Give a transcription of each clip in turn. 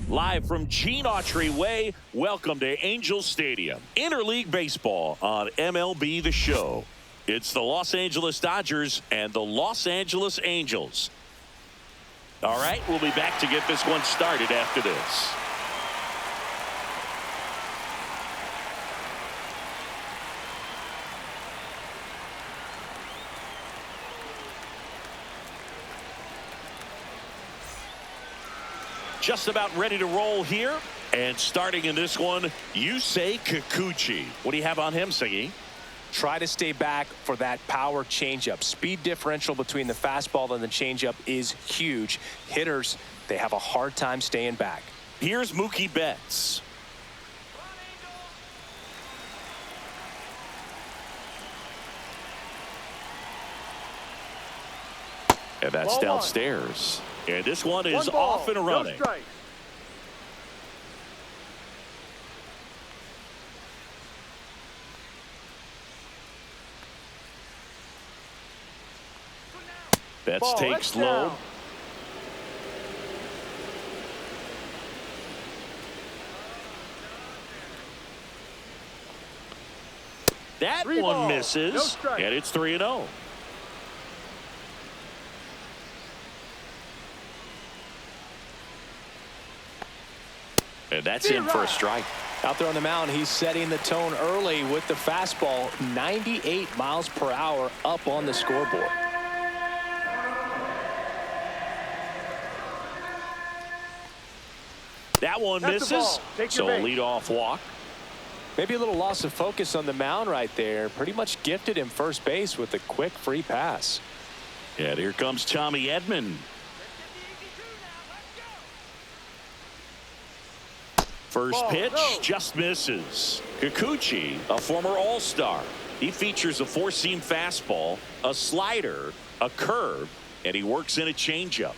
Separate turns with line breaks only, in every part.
Live from Gene Autry Way, welcome to Angels Stadium. Interleague Baseball on MLB The Show. It's the Los Angeles Dodgers and the Los Angeles Angels. All right, we'll be back to get this one started after this. Just about ready to roll here. And starting in this one, Yusei Kikuchi. What do you have on him, Siggy?
Try to stay back for that power changeup. Speed differential between the fastball and the changeup is huge. Hitters, they have a hard time staying back.
Here's Mookie Betts. And that's
Ball
downstairs. And this one is
One ball,
off and running.
No strike.
Betts
Ball,
takes
that's
low.
down.
That
Three
one
ball,
misses.
no strike.
And it's 3-0. And that's in for a strike.
Out there on the mound, he's setting the tone early with the fastball. 98 miles per hour up on the scoreboard.
That one
That's the
misses.
ball. Take
So
your
a
base.
leadoff walk.
Maybe a little loss of focus on the mound right there. Pretty much gifted him first base with a quick free pass.
And here comes Tommy Edman. First
Ball,
pitch
no.
just misses. Kikuchi, a former All-Star. He features a four-seam fastball, a slider, a curve, and he works in a changeup.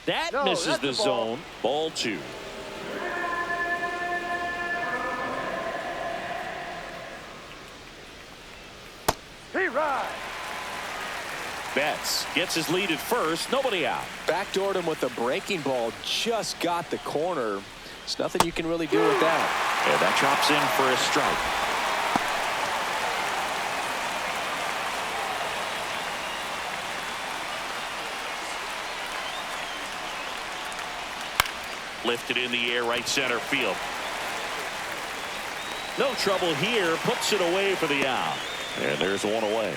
That
No,
misses
that's
the
the ball.
zone. Ball 2.
He rides.
Betts gets his lead at first. Nobody out.
Backdoored him with a breaking ball. Just got the corner. There's nothing you can really do with that.
And that drops in for a strike. Lifted in the air, right center field. No trouble here. Puts it away for the out. And there's one away.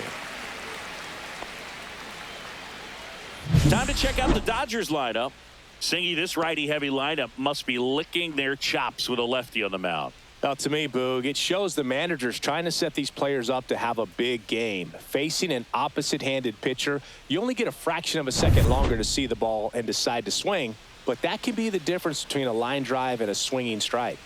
Time to check out the Dodgers lineup. Singy, this righty-heavy lineup must be licking their chops with a lefty on the mound.
Now, to me, Boog, it shows the managers trying to set these players up to have a big game. Facing an opposite-handed pitcher, you only get a fraction of a second longer to see the ball and decide to swing, but that can be the difference between a line drive and a swinging strike.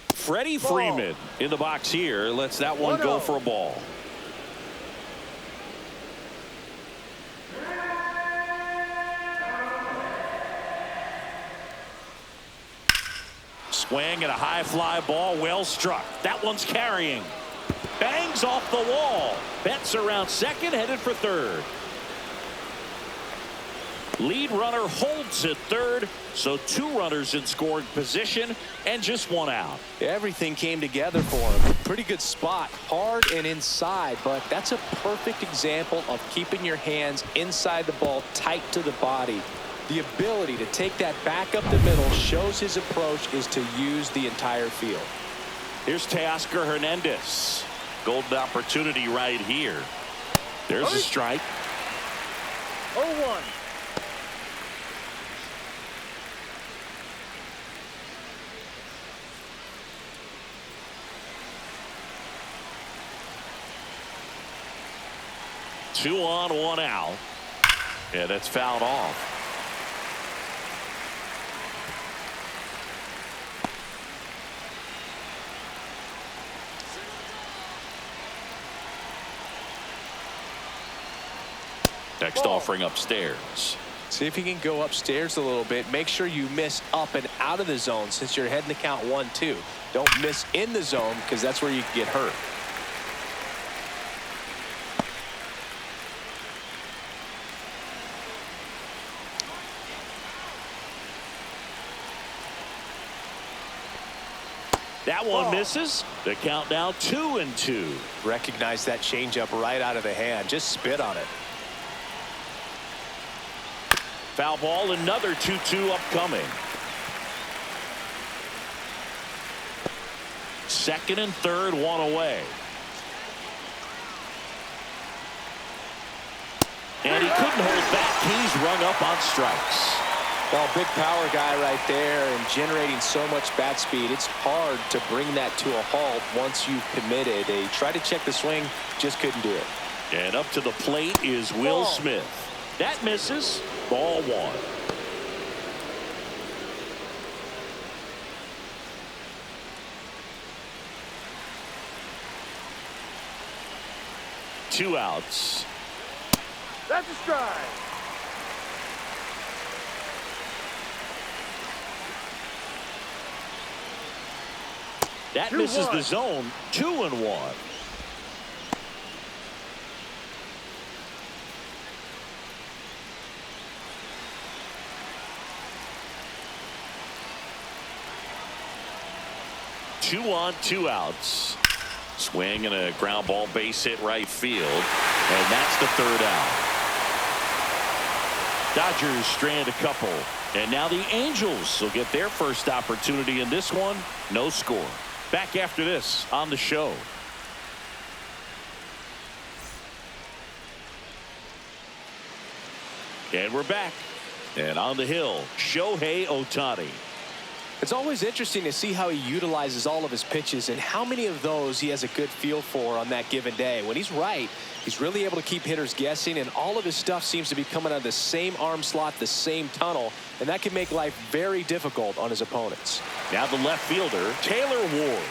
Freddie Freeman in the box here. Lets that one go for a ball. Swing and a high fly ball. Well struck. That one's carrying. Bangs off the wall. Betts around second, headed for third. Lead runner holds at third, so 2 runners in scoring position and just 1 out.
Everything came together for him. Pretty good spot, hard and inside, but that's a perfect example of keeping your hands inside the ball, tight to the body. The ability to take that back up the middle shows his approach is to use the entire field.
Here's Teoscar Hernandez. Golden opportunity right here. There's a strike.
0-1.
Two on, 1 out. And it's fouled off. Next offering upstairs.
See if you can go upstairs a little bit. Make sure you miss up and out of the zone since you're heading to count 1-2. Don't miss in the zone because that's where you can get hurt.
That one misses. The count now 2-2.
Recognize that changeup right out of the hand. Just spit on it.
Foul ball, another 2-2 upcoming. Second and third, one away. And he couldn't hold back. He's rung up on strikes.
Well, big power guy right there and generating so much bat speed. It's hard to bring that to a halt once you've committed. They tried to check the swing, just couldn't do it.
And up to the plate is Will Smith. That misses. Ball one. Two outs.
That's a strike.
That misses the zone. 2-1. Two on, two outs. Swing and a ground ball base hit right field. And that's the third out. Dodgers strand a couple. And now the Angels will get their first opportunity in this one. No score. Back after this on the show. And we're back. And on the hill, Shohei Ohtani.
It's always interesting to see how he utilizes all of his pitches and how many of those he has a good feel for on that given day. When he's right, he's really able to keep hitters guessing, and all of his stuff seems to be coming out of the same arm slot, the same tunnel, and that can make life very difficult on his opponents.
Now the left fielder, Taylor Ward.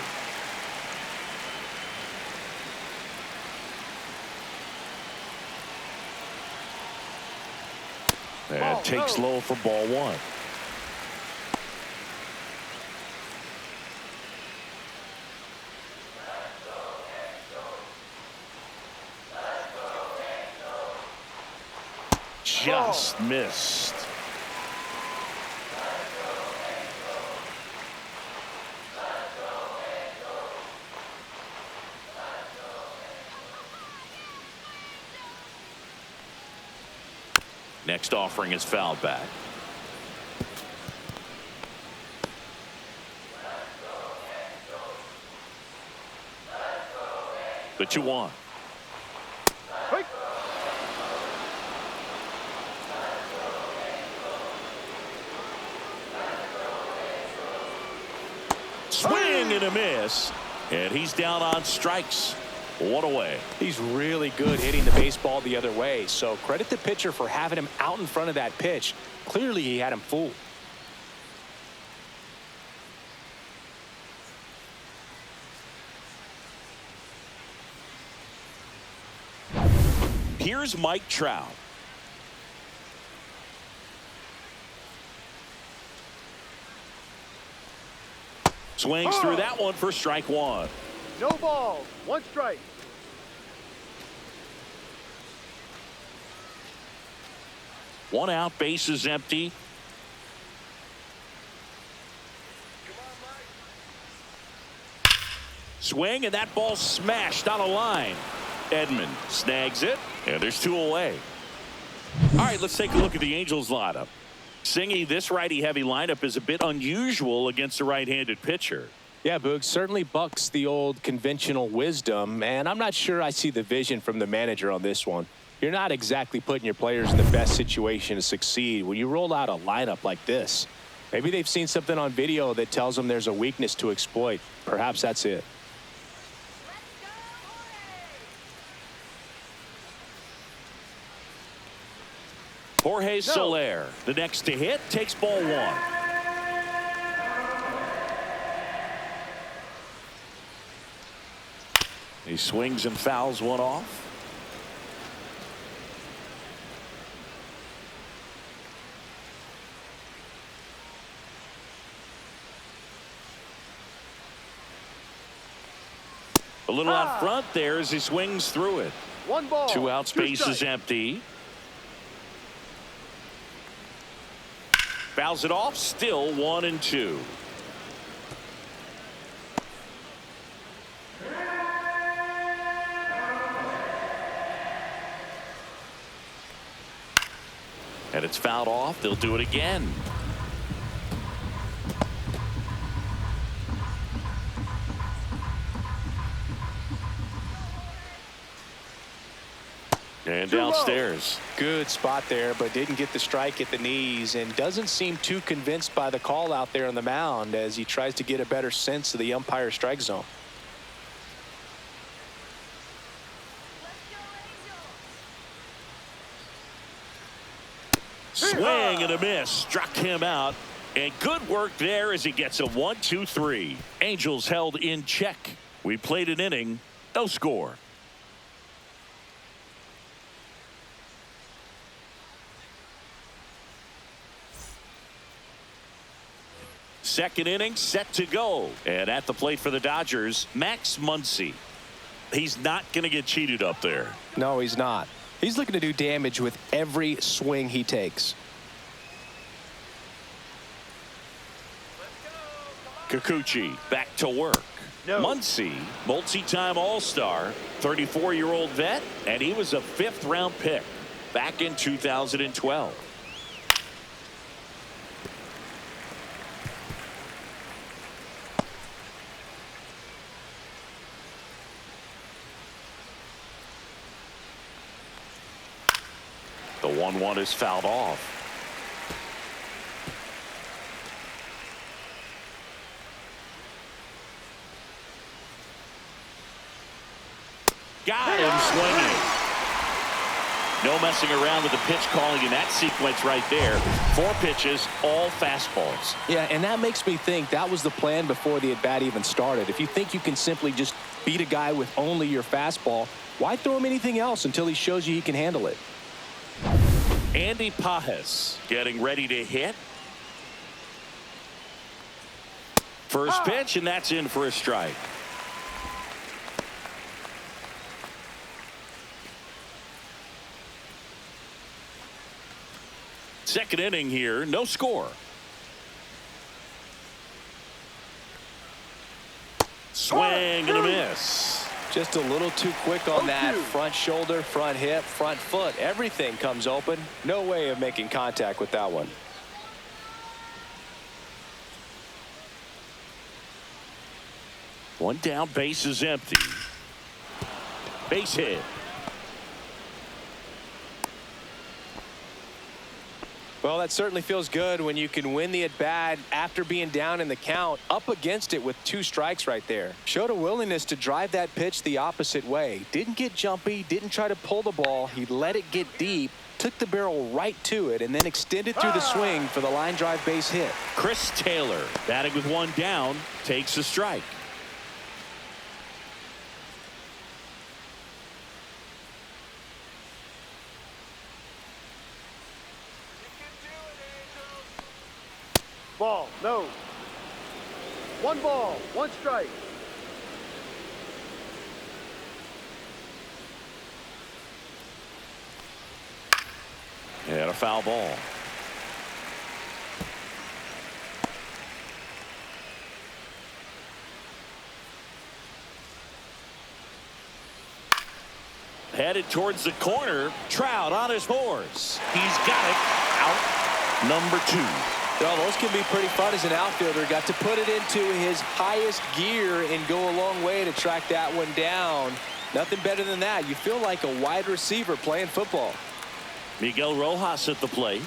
And takes low for ball one. Just missed. Next offering is fouled back. The 2-1. Swing and a miss, and he's down on strikes. One away.
He's really good hitting the baseball the other way, so credit the pitcher for having him out in front of that pitch. Clearly he had him fooled.
Here's Mike Trout. Swings through that one for strike one.
No balls, one strike.
One out, base is empty. Swing, and that ball smashed on a line. Edman snags it, and there's two away. All right, let's take a look at the Angels lineup. Singy, this righty-heavy lineup is a bit unusual against a right-handed pitcher.
Yeah, Boog, certainly bucks the old conventional wisdom, and I'm not sure I see the vision from the manager on this one. You're not exactly putting your players in the best situation to succeed when you roll out a lineup like this. Maybe they've seen something on video that tells them there's a weakness to exploit. Perhaps that's it.
Jorge Soler, the next to hit, takes ball one. He swings and fouls one off. A little out front there as he swings through it.
1 ball.
2 outs,
2
base is
strikes.
empty. Fouls it off, still 1-2. And it's fouled off. They'll do it again. And downstairs.
Good spot there, but didn't get the strike at the knees and doesn't seem too convinced by the call out there on the mound as he tries to get a better sense of the umpire strike zone.
Swing and a miss. Struck him out. And good work there as he gets a 1-2-3. Angels held in check. We played an inning. No score. Second inning set to go. And at the plate for the Dodgers, Max Muncy. He's not going to get cheated up there.
No, he's not. He's looking to do damage with every swing he takes.
Kikuchi back to work.
No.
Muncy, multi-time All-Star, 34-year-old vet, and he was a 5th-round pick back in 2012. The 1-1 is fouled off. Got him swinging. No messing around with the pitch calling in that sequence right there. 4 pitches, all fastballs.
Yeah, and that makes me think that was the plan before the at-bat even started. If you think you can simply just beat a guy with only your fastball, why throw him anything else until he shows you he can handle it?
Andy Pajes getting ready to hit. First pitch, and that's in for a strike. Second inning here, no score. Swing and a miss.
Just a little too quick on that. Front shoulder, front hip, front foot. Everything comes open. No way of making contact with that one.
One down, base is empty. Base hit.
Well, that certainly feels good when you can win the at-bat after being down in the count, up against it with 2 strikes right there. Showed a willingness to drive that pitch the opposite way. Didn't get jumpy, didn't try to pull the ball. He let it get deep, took the barrel right to it, and then extended through the swing for the line drive base hit.
Chris Taylor batting with 1 down, takes a strike.
Ball. No. 1 ball. 1 strike.
And a foul ball. Headed towards the corner. Trout on his horse. He's got it. Out number 2.
Well, those can be pretty fun as an outfielder. Got to put it into his highest gear and go a long way to track that one down. Nothing better than that. You feel like a wide receiver playing football.
Miguel Rojas at the plate.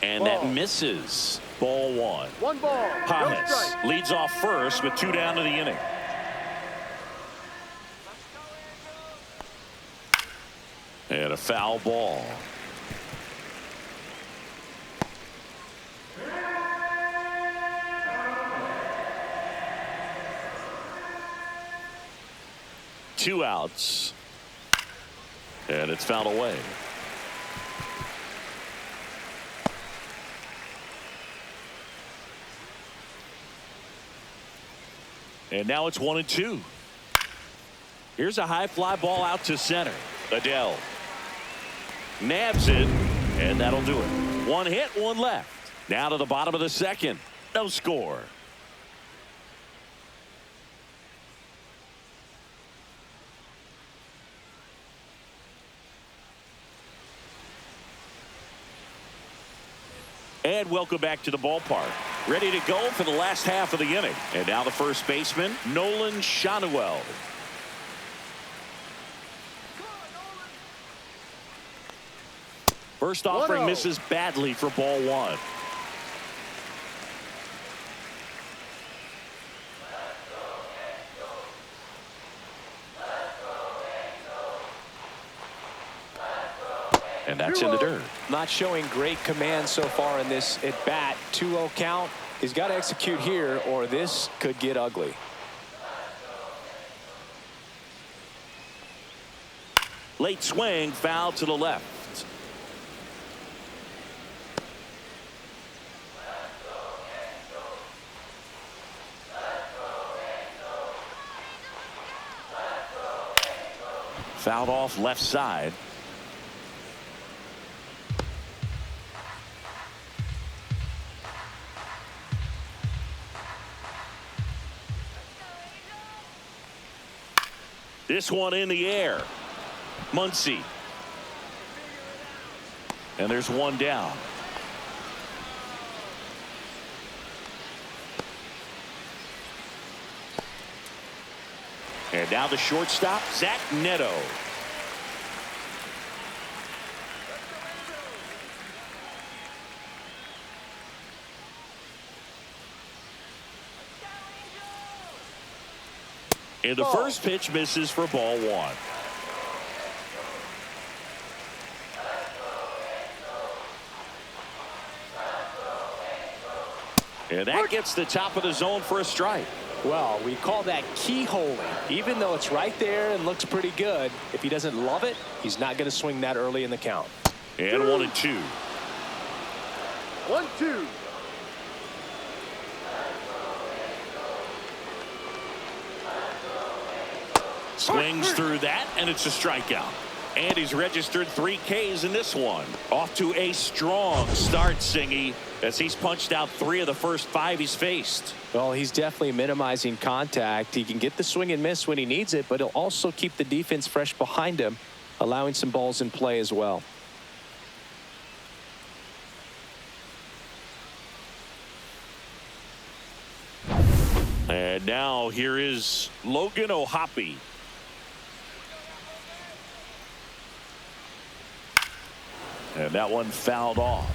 And that misses. Ball 1.
1 ball. No
Pajes
strike.
leads off first with 2 down to the inning. And a foul ball. Two outs. And it's fouled away. And now it's 1-2. Here's a high fly ball out to center. Adele nabs it, and that'll do it. One hit, one left. Now to the bottom of the second. No score. And welcome back to the ballpark. Ready to go for the last half of the inning. And now the first baseman, Nolan Shanuel. First offering misses badly for ball one. And that's in the dirt.
Not showing great command so far in this at bat. 2-0 count. He's got to execute here or this could get ugly.
Late swing, foul to the left. Fouled off left side. This one in the air. Muncy. And there's one down. And now the shortstop, Zach Neto. And the first pitch misses for ball one. And that gets the top of the zone for a strike.
Well, we call that keyholing. Even though it's right there and looks pretty good, if he doesn't love it, he's not going to swing that early in the count.
And 1-2.
1-2.
Swings through that, and it's a strikeout. And he's registered 3 Ks in this one. Off to a strong start, Singy, as he's punched out 3 of the first 5 he's faced.
Well, he's definitely minimizing contact. He can get the swing and miss when he needs it, but he'll also keep the defense fresh behind him, allowing some balls in play as well.
And now here is Logan O'Hoppe. And that one fouled off.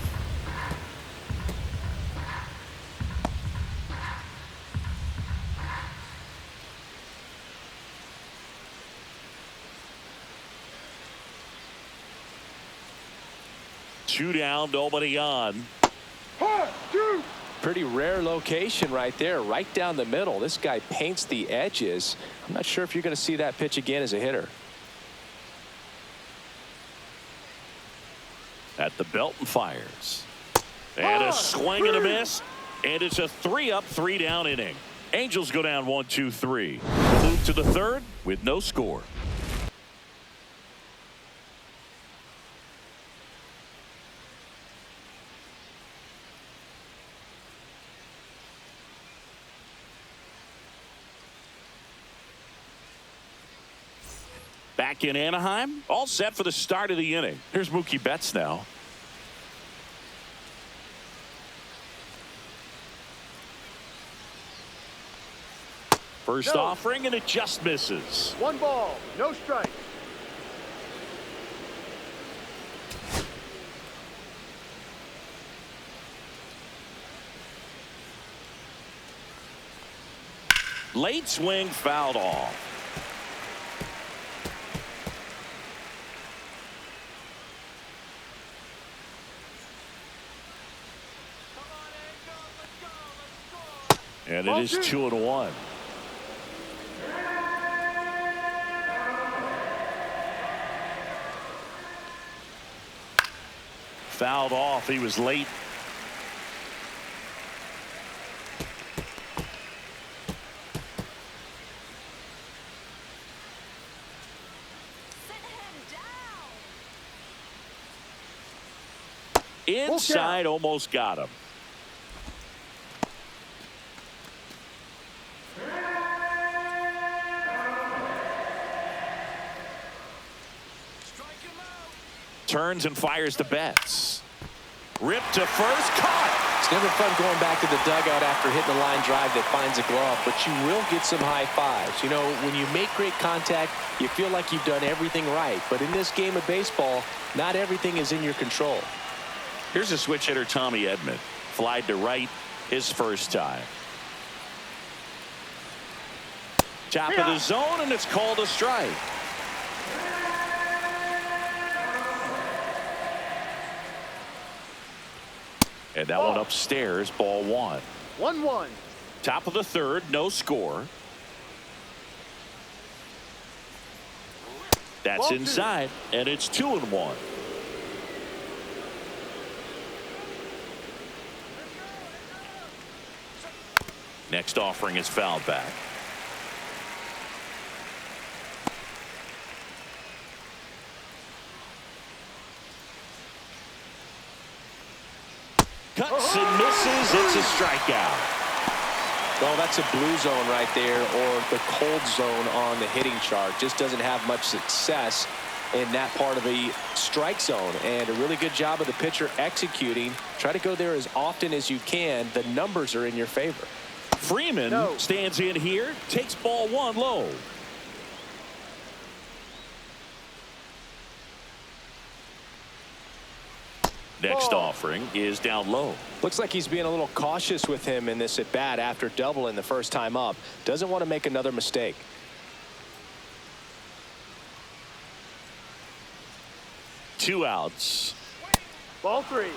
Two down, nobody on.
1, 2.
Pretty rare location right there, right down the middle. This guy paints the edges. I'm not sure if you're going to see that pitch again as a hitter.
At the belt and fires. And a swing and a miss. And it's a 3-up, 3-down inning. Angels go down 1-2-3. Move to the third with no score. Back in Anaheim, all set for the start of the inning. Here's Mookie Betts now. First offering, and it just misses.
1 ball, no strike.
Late swing, fouled off. And it is 2-1. Fouled off. He was late. Inside, almost got him. Turns and fires the Betts. Ripped to first, caught.
It's never fun going back to the dugout after hitting the line drive that finds a glove, but you will get some high fives. You know, when you make great contact, you feel like you've done everything right. But in this game of baseball, not everything is in your control.
Here's a switch hitter, Tommy Edman. Flied to right his first time. Top of the zone, and it's called a strike. And that one upstairs, ball one.
1-1.
Top of the third, no score. That's
Ball
inside, and it's 2-1. Next offering is fouled back. Cuts and misses. It's a strikeout.
Well, that's a blue zone right there, or the cold zone on the hitting chart. Just doesn't have much success in that part of the strike zone. And a really good job of the pitcher executing. Try to go there as often as you can. The numbers are in your favor.
Freeman stands in here, takes ball one low. Next offering is down low.
Looks like he's being a little cautious with him in this at bat after doubling the first time up. Doesn't want to make another mistake.
Two outs.
Ball three.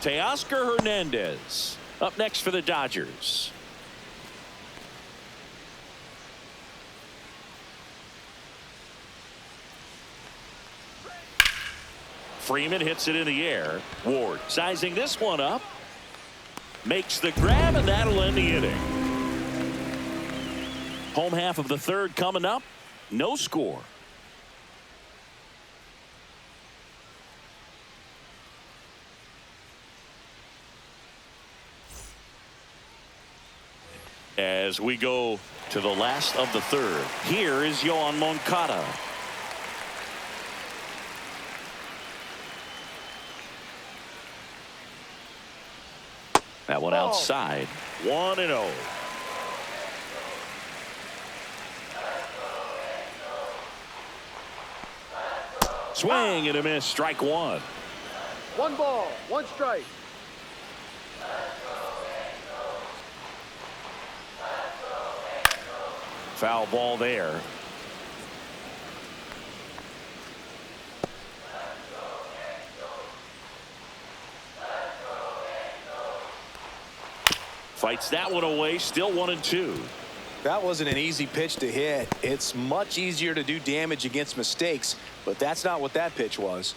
Teoscar Hernandez up next for the Dodgers. Freeman hits it in the air. Ward sizing this one up. Makes the grab, and that'll end the inning. Home half of the third coming up. No score. As we go to the last of the third, here is Yoan Moncada. That one outside. 1-0. Swing and a miss. Strike one.
1 ball, 1 strike.
Foul ball there. Fights that one away. Still 1-2.
That wasn't an easy pitch to hit. It's much easier to do damage against mistakes, but that's not what that pitch was.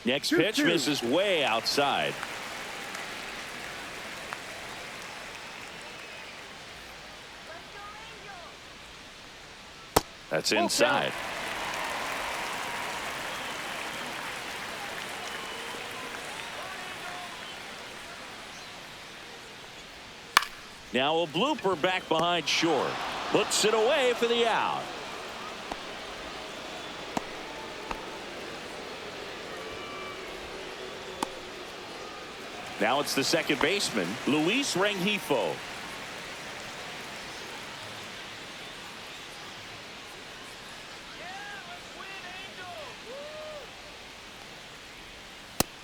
Next pitch misses way outside. That's inside. Now a blooper back behind short. Puts it away for the out. Now it's the second baseman, Luis Rengifo.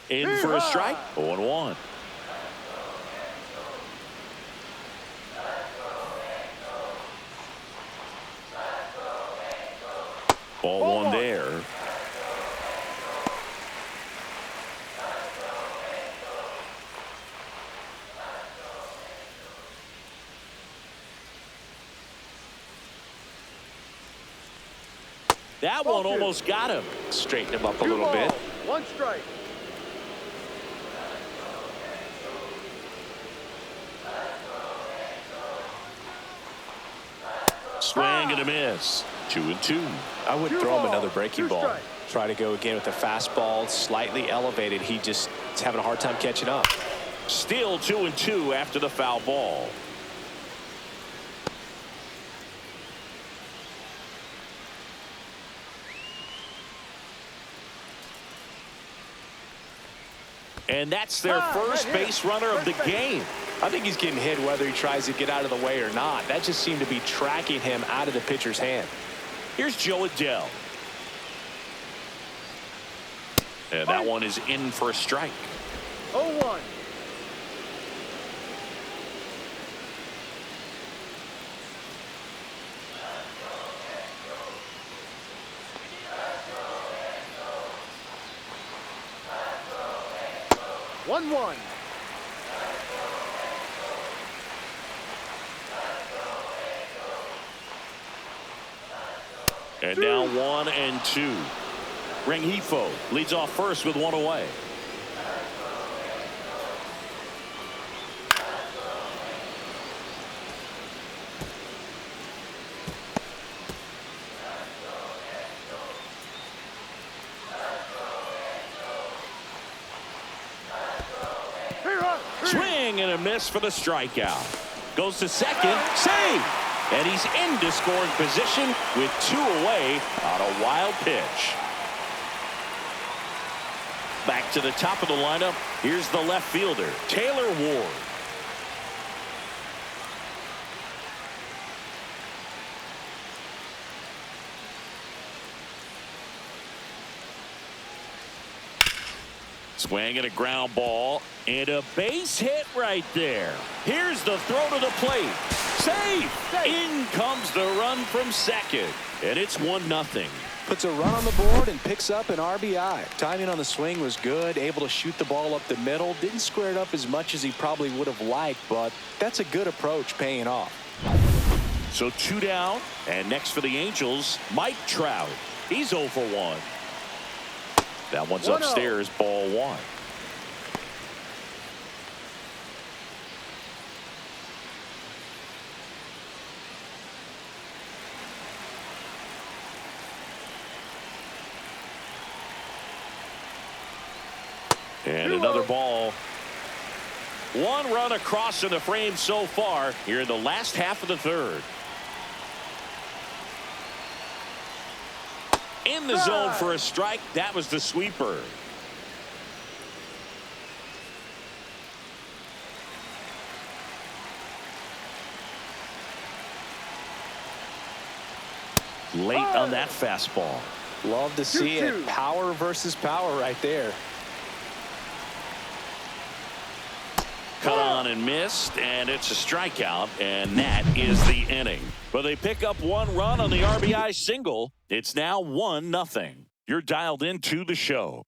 In for a strike. 0-1. Ball one there. That one almost got him.
Straighten him up a little bit.
1 strike.
Swing and a miss. 2-2.
I wouldn't throw him another breaking
Two
ball.
strikes.
Try to go again with the fastball, slightly elevated. He just is having a hard time catching up.
Still 2-2 after the foul ball. And that's their first base runner of the game.
I think he's getting hit whether he tries to get out of the way or not. That just seemed to be tracking him out of the pitcher's hand.
Here's Joe Adele. And that one is in for a strike.
0-1. One.
And now 1-2. Rengifo leads off first with one away. Swing and a miss for the strikeout. Goes to second. Save. And he's into scoring position with two away on a wild pitch. Back to the top of the lineup. Here's the left fielder, Taylor Ward. Swing and a ground ball and a base hit right there. Here's the throw to the plate. Save. In comes the run from second, and it's 1-0.
Puts a run on the board and picks up an RBI. Timing on the swing was good, able to shoot the ball up the middle. Didn't square it up as much as he probably would have liked, but that's a good approach, paying off.
So 2 down, and next for the Angels, Mike Trout. He's 0 for 1. That one's
1-0.
upstairs, ball 1. And another ball. 1 run across in the frame so far here in the last half of the third. In the zone for a strike. That was the sweeper. Late on that fastball.
Love to see it. Power versus power right there.
Cut on and missed, and it's a strikeout, and that is the inning. But they pick up 1 run on the RBI single. It's now 1-0. You're dialed into the show.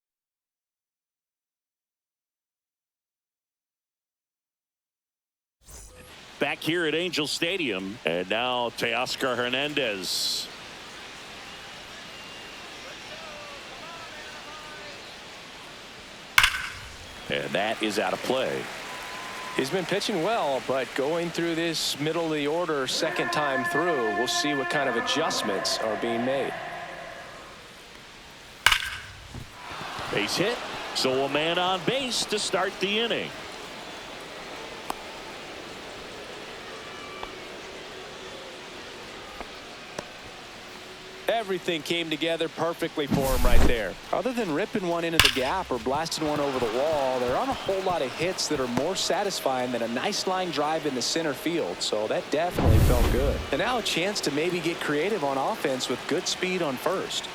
Back here at Angel Stadium, and now Teoscar Hernandez. And that is out of play.
He's been pitching well, but going through this middle of the order second time through, we'll see what kind of adjustments are being made.
Base hit, so a man on base to start the inning.
Everything came together perfectly for him right there. Other than ripping one into the gap or blasting one over the wall, there aren't a whole lot of hits that are more satisfying than a nice line drive in the center field, so that definitely felt good. And now a chance to maybe get creative on offense with good speed on first.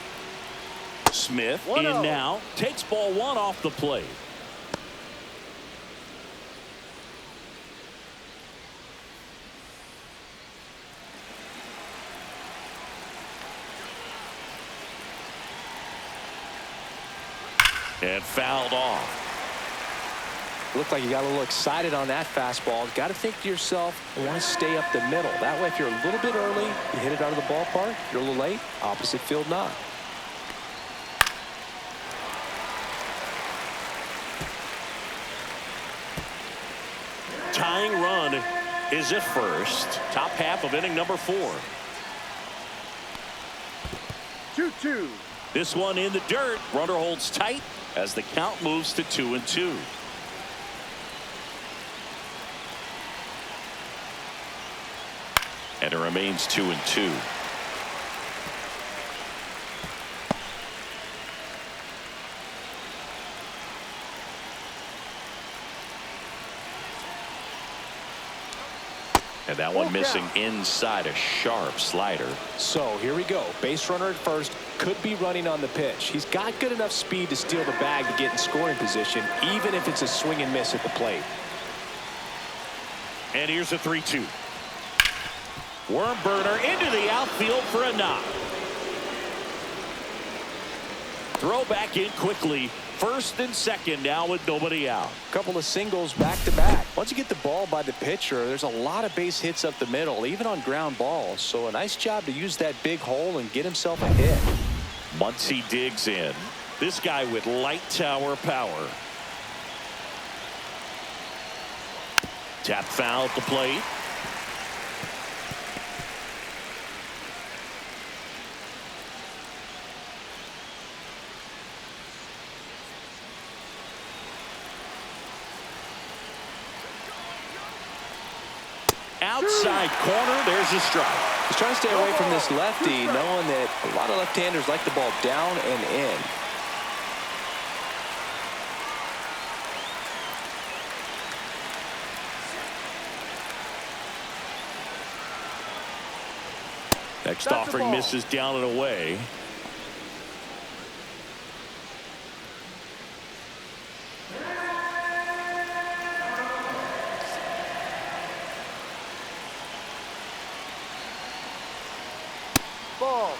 Smith in now, takes ball 1 off the plate. And fouled off.
Looked like you got a little excited on that fastball. Got to think to yourself, I want to stay up the middle. That way, if you're a little bit early, you hit it out of the ballpark. If you're a little late, opposite field not.
Tying run is at first. Top half of inning number 4.
2.
This one in the dirt. Runner holds tight as the count moves to 2-2. And it remains 2-2. And that one missing inside, a sharp slider.
So here we go. Base runner at first, could be running on the pitch. He's got good enough speed to steal the bag to get in scoring position, even if it's a swing and miss at the plate.
And here's a 3-2. Worm burner into the outfield for a knock. Throw back in quickly. First and second now with nobody out.
Couple of singles back to back. Once you get the ball by the pitcher, there's a lot of base hits up the middle, even on ground balls. So a nice job to use that big hole and get himself a hit.
Muncy digs in. This guy with light tower power. Tap foul at the plate. Outside corner, there's a strike.
He's trying to stay away from this lefty, knowing that a lot of left-handers like the ball down and in.
Next offering misses down and away.
Ball.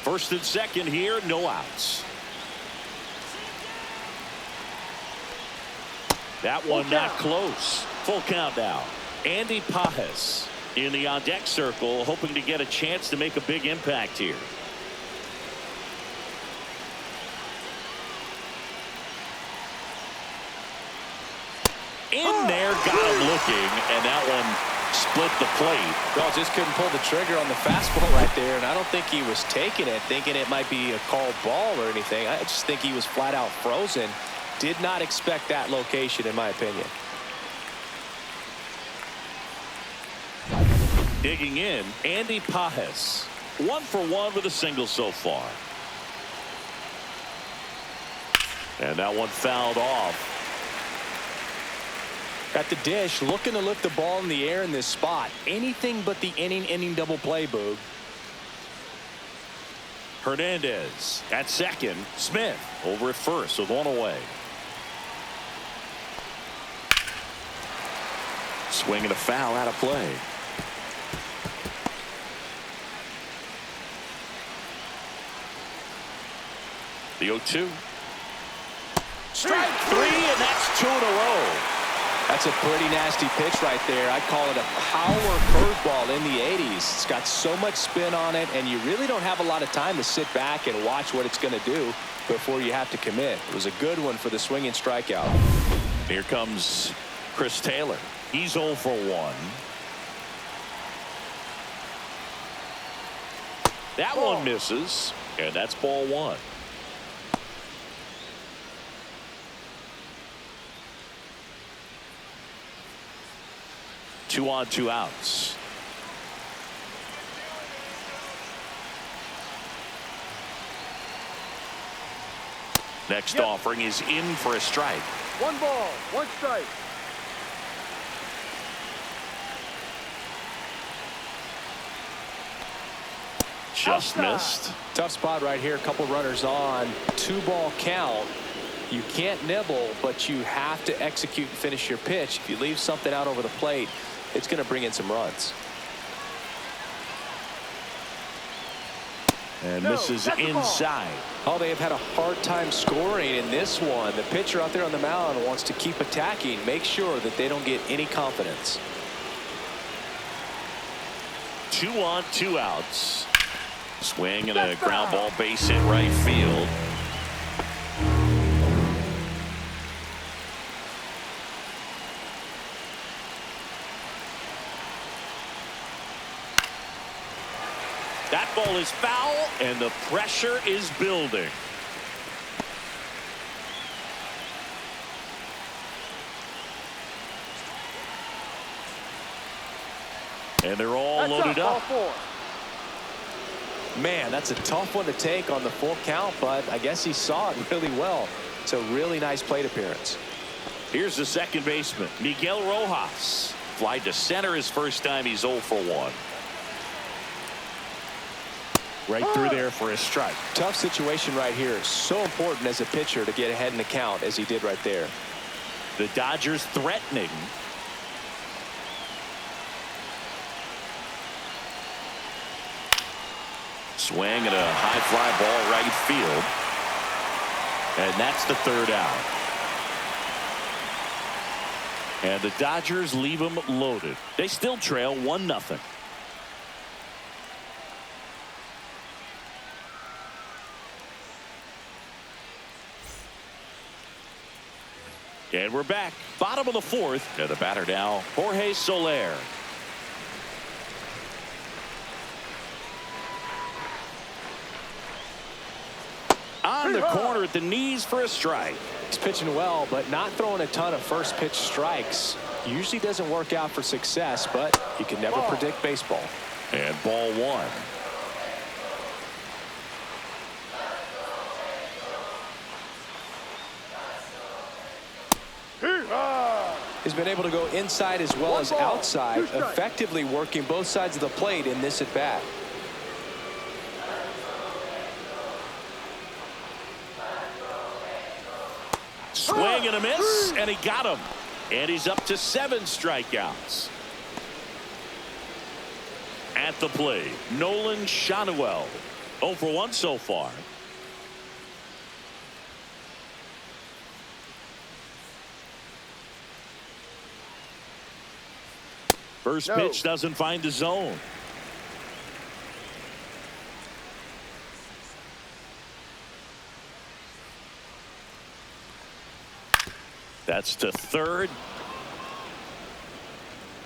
First and second here, no outs. That one not close. Full count now. Andy Pajes in the on-deck circle, hoping to get a chance to make a big impact here. In there, got him looking, and that one split the plate.
Well, just couldn't pull the trigger on the fastball right there, and I don't think he was taking it, thinking it might be a called ball or anything. I just think he was flat out frozen. Did not expect that location, in my opinion.
Digging in, Andy Pajes. 1 for 1 with a single so far. And that one fouled off.
At the dish, looking to lift the ball in the air in this spot. Anything but the inning double play, Boog.
Hernandez at second. Smith over at first with one away. Swing and a foul out of play. The 0-2. Strike 3, and that's 2 in a row.
That's a pretty nasty pitch right there. I'd call it a power curveball in the 80s. It's got so much spin on it, and you really don't have a lot of time to sit back and watch what it's going to do before you have to commit. It was a good one for the swinging strikeout.
Here comes Chris Taylor. He's 0 for 1. That one misses, and that's ball 1. Two on, 2 outs. Next offering is in for a strike.
1 ball, 1 strike.
Just missed.
Tough spot right here. A couple runners on. 2-ball count. You can't nibble, but you have to execute and finish your pitch. If you leave something out over the plate, it's going to bring in some runs.
And misses inside.
Oh, they have had a hard time scoring in this one. The pitcher out there on the mound wants to keep attacking, make sure that they don't get any confidence.
2 on, 2 outs. Swing and a ground ball base hit right field. That ball is foul, and the pressure is building. And they're all loaded up.
Man, that's a tough one to take on the full count, but I guess he saw it really well. It's a really nice plate appearance.
Here's the second baseman, Miguel Rojas. Fly to center his first time. He's 0 for 1. Right through there for a strike.
Tough situation right here. So important as a pitcher to get ahead in the count as he did right there.
The Dodgers threatening. Swing and a high fly ball right field. And that's the third out. And the Dodgers leave them loaded. They still trail 1-0. And we're back. Bottom of the fourth. And the batter now, Jorge Soler. On the corner at the knees for a strike.
He's pitching well, but not throwing a ton of first pitch strikes. Usually doesn't work out for success, but you can never predict baseball.
And ball 1.
He's been able to go inside as well as outside, effectively working both sides of the plate in this at bat.
Swing and a miss, and he got him. And he's up to 7 strikeouts. At the plate, Nolan Schanuel. 0 for 1 so far. First pitch doesn't find the zone. That's to third.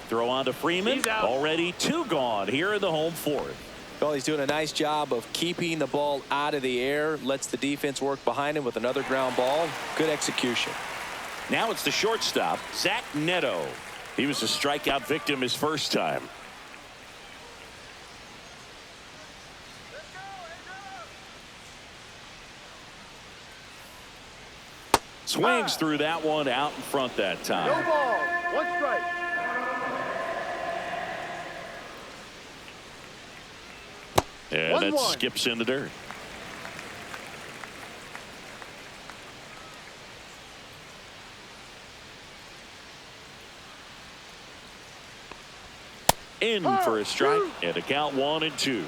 Throw on to Freeman. Already 2 gone here in the home fourth.
Well, he's doing a nice job of keeping the ball out of the air. Lets the defense work behind him with another ground ball. Good execution.
Now it's the shortstop, Zach Neto. He was a strikeout victim his first time. Swings through that one, out in front that time.
No ball, 1 strike.
And that skips in the dirt. In for a strike, and a count 1-2.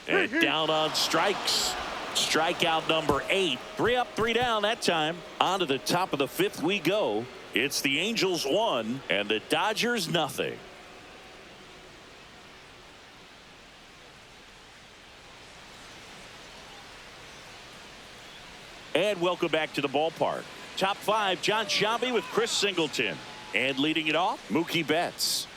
And down on strikes. Strikeout number 8. 3 up, 3 down that time. On to the top of the 5th we go. It's the Angels 1 and the Dodgers 0. And welcome back to the ballpark. Top 5, John Sciambi with Chris Singleton. And leading it off, Mookie Betts.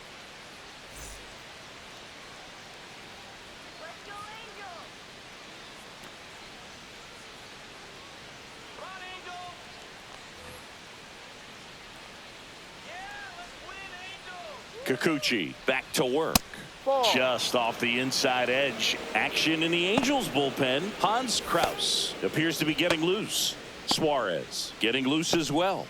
Kikuchi back to work. Just off the inside edge. Action in the Angels bullpen. Hans Kraus appears to be getting loose. Suarez getting loose as well.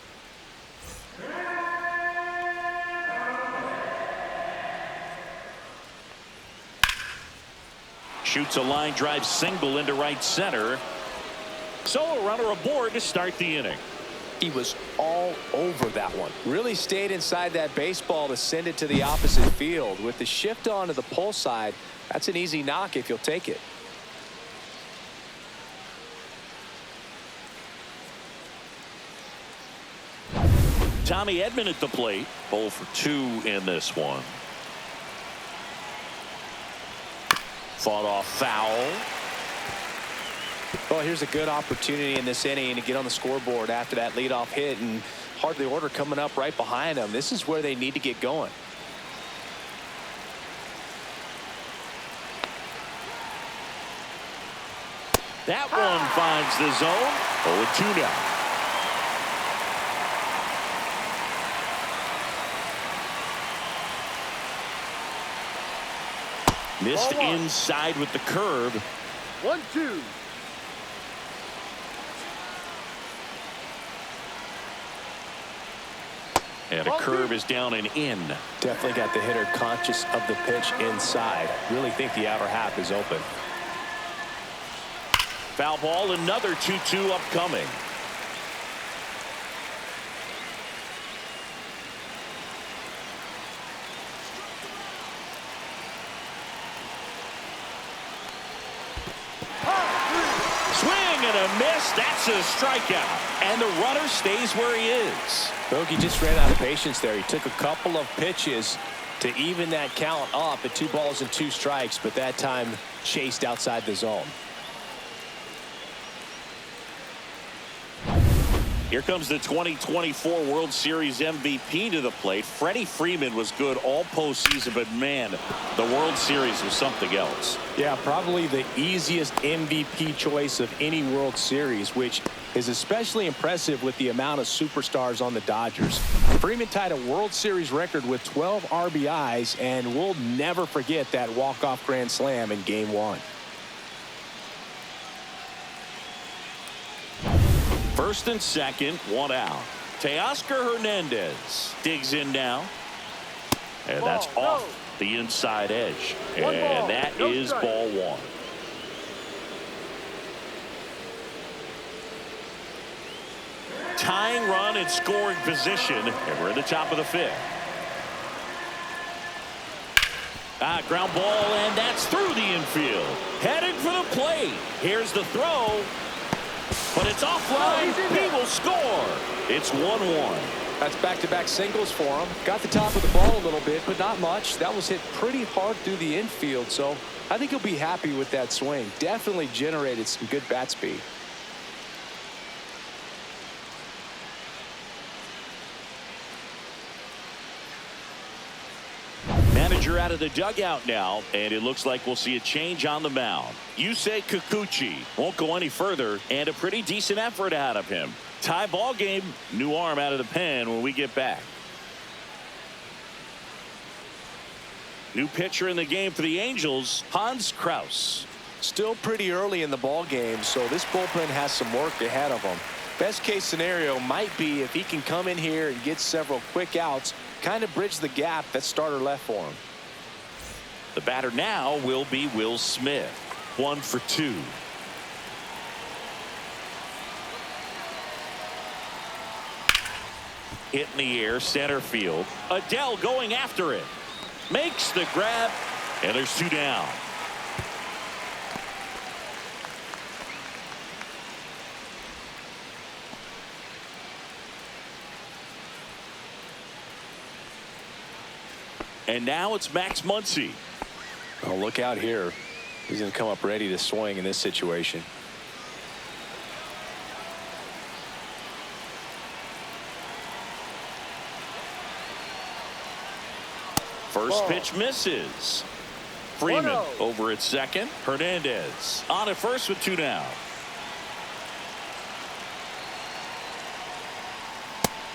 Shoots a line drive single into right center. So a runner aboard to start the inning.
He was all over that one. Really stayed inside that baseball to send it to the opposite field. With the shift on to the pull side, that's an easy knock if you'll take it.
Tommy Edman at the plate. 0 for 2 in this one. Fought off foul.
Well, here's a good opportunity in this inning to get on the scoreboard after that leadoff hit, and part of the order coming up right behind them. This is where they need to get going.
That one finds the zone. 0-2 now. Missed inside with the curve.
1-2.
And a curve is down and in.
Definitely got the hitter conscious of the pitch inside. Really think the outer half is open.
Foul ball, another 2-2 upcoming. Swing and a miss. That's a strikeout. And the runner stays where he is.
Bogey just ran out of patience there. He took a couple of pitches to even that count up at 2 balls and 2 strikes, but that time chased outside the zone.
Here comes the 2024 World Series MVP to the plate. Freddie Freeman was good all postseason, but man, the World Series was something else.
Yeah, probably the easiest MVP choice of any World Series, which is especially impressive with the amount of superstars on the Dodgers. Freeman tied a World Series record with 12 RBIs, and we'll never forget that walk-off grand slam in Game 1.
First and second, 1 out. Teoscar Hernandez digs in now. And that's off the inside edge. And that is ball 1. Tying run in scoring position. And we're at the top of the 5th. Ground ball, and that's through the infield. Headed for the plate. Here's the throw. But it's offline. He will score. It's 1-1.
That's back-to-back singles for him. Got the top of the ball a little bit, but not much. That was hit pretty hard through the infield, so I think he'll be happy with that swing. Definitely generated some good bat speed.
Manager out of the dugout now, and it looks like we'll see a change on the mound. Yusei Kikuchi won't go any further, and a pretty decent effort out of him. Tie ball game, new arm out of the pen when we get back. New pitcher in the game for the Angels, Hans Kraus.
Still pretty early in the ball game, so this bullpen has some work ahead of him. Best case scenario might be if he can come in here and get several quick outs, kind of bridge the gap that starter left for him.
The batter now will be Will Smith. 1 for 2. Hit in the air, center field. Adele going after it. Makes the grab, and there's 2 down. And now it's Max Muncy.
Oh, look out here. He's going to come up ready to swing in this situation.
First pitch misses. Freeman over at second. Hernandez on at first with 2 down.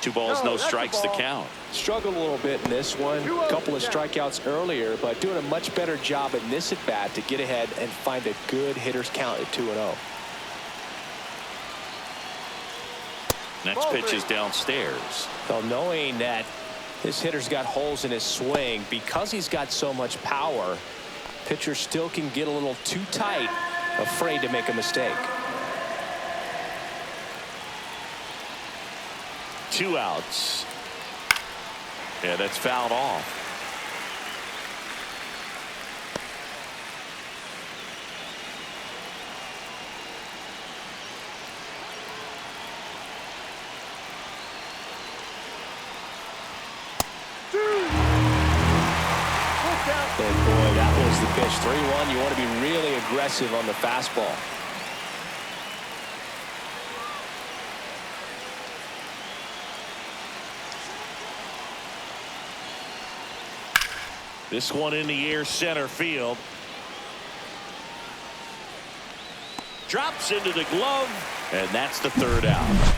2 balls, no strikes to count.
Struggled a little bit in this one. A couple of strikeouts earlier, but doing a much better job in this at bat to get ahead and find a good hitter's count at 2-0.
Next pitch is downstairs.
Well, knowing that this hitter's got holes in his swing, because he's got so much power, pitcher still can get a little too tight, afraid to make a mistake.
2 outs. Yeah, that's fouled off.
And boy, that was the pitch. 3-1. You want to be really aggressive on the fastball.
This one in the air, center field. Drops into the glove, and that's the third out.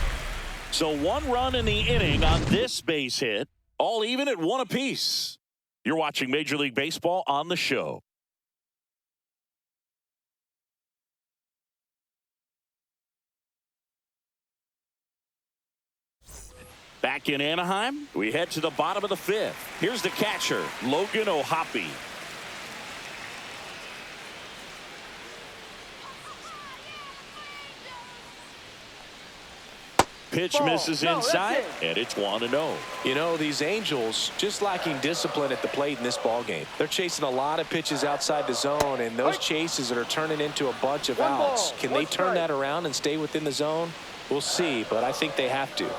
So 1 run in the inning on this base hit, all even at 1 apiece. You're watching Major League Baseball on the show. Back in Anaheim, we head to the bottom of the 5th. Here's the catcher, Logan O'Hoppe. Pitch misses inside, and it's 1-0.
You know, these Angels just lacking discipline at the plate in this ball game. They're chasing a lot of pitches outside the zone, and those chases that are turning into a bunch of outs. Can they turn that around and stay within the zone? We'll see, but I think they have to.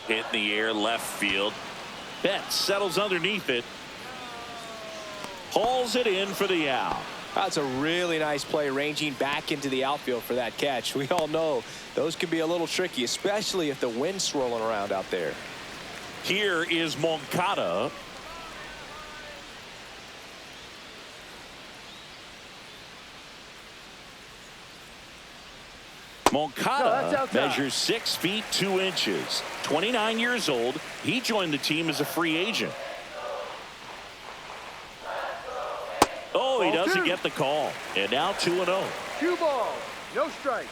Hit in the air, left field. Betts settles underneath it. Hauls it in for the out.
That's a really nice play, ranging back into the outfield for that catch. We all know those can be a little tricky, especially if the wind's swirling around out there.
Here is Moncada. Moncada measures 6 feet 2 inches. 29 years old. He joined the team as a free agent. Oh, he doesn't get the call. And now 2-0.
2 balls, no strike.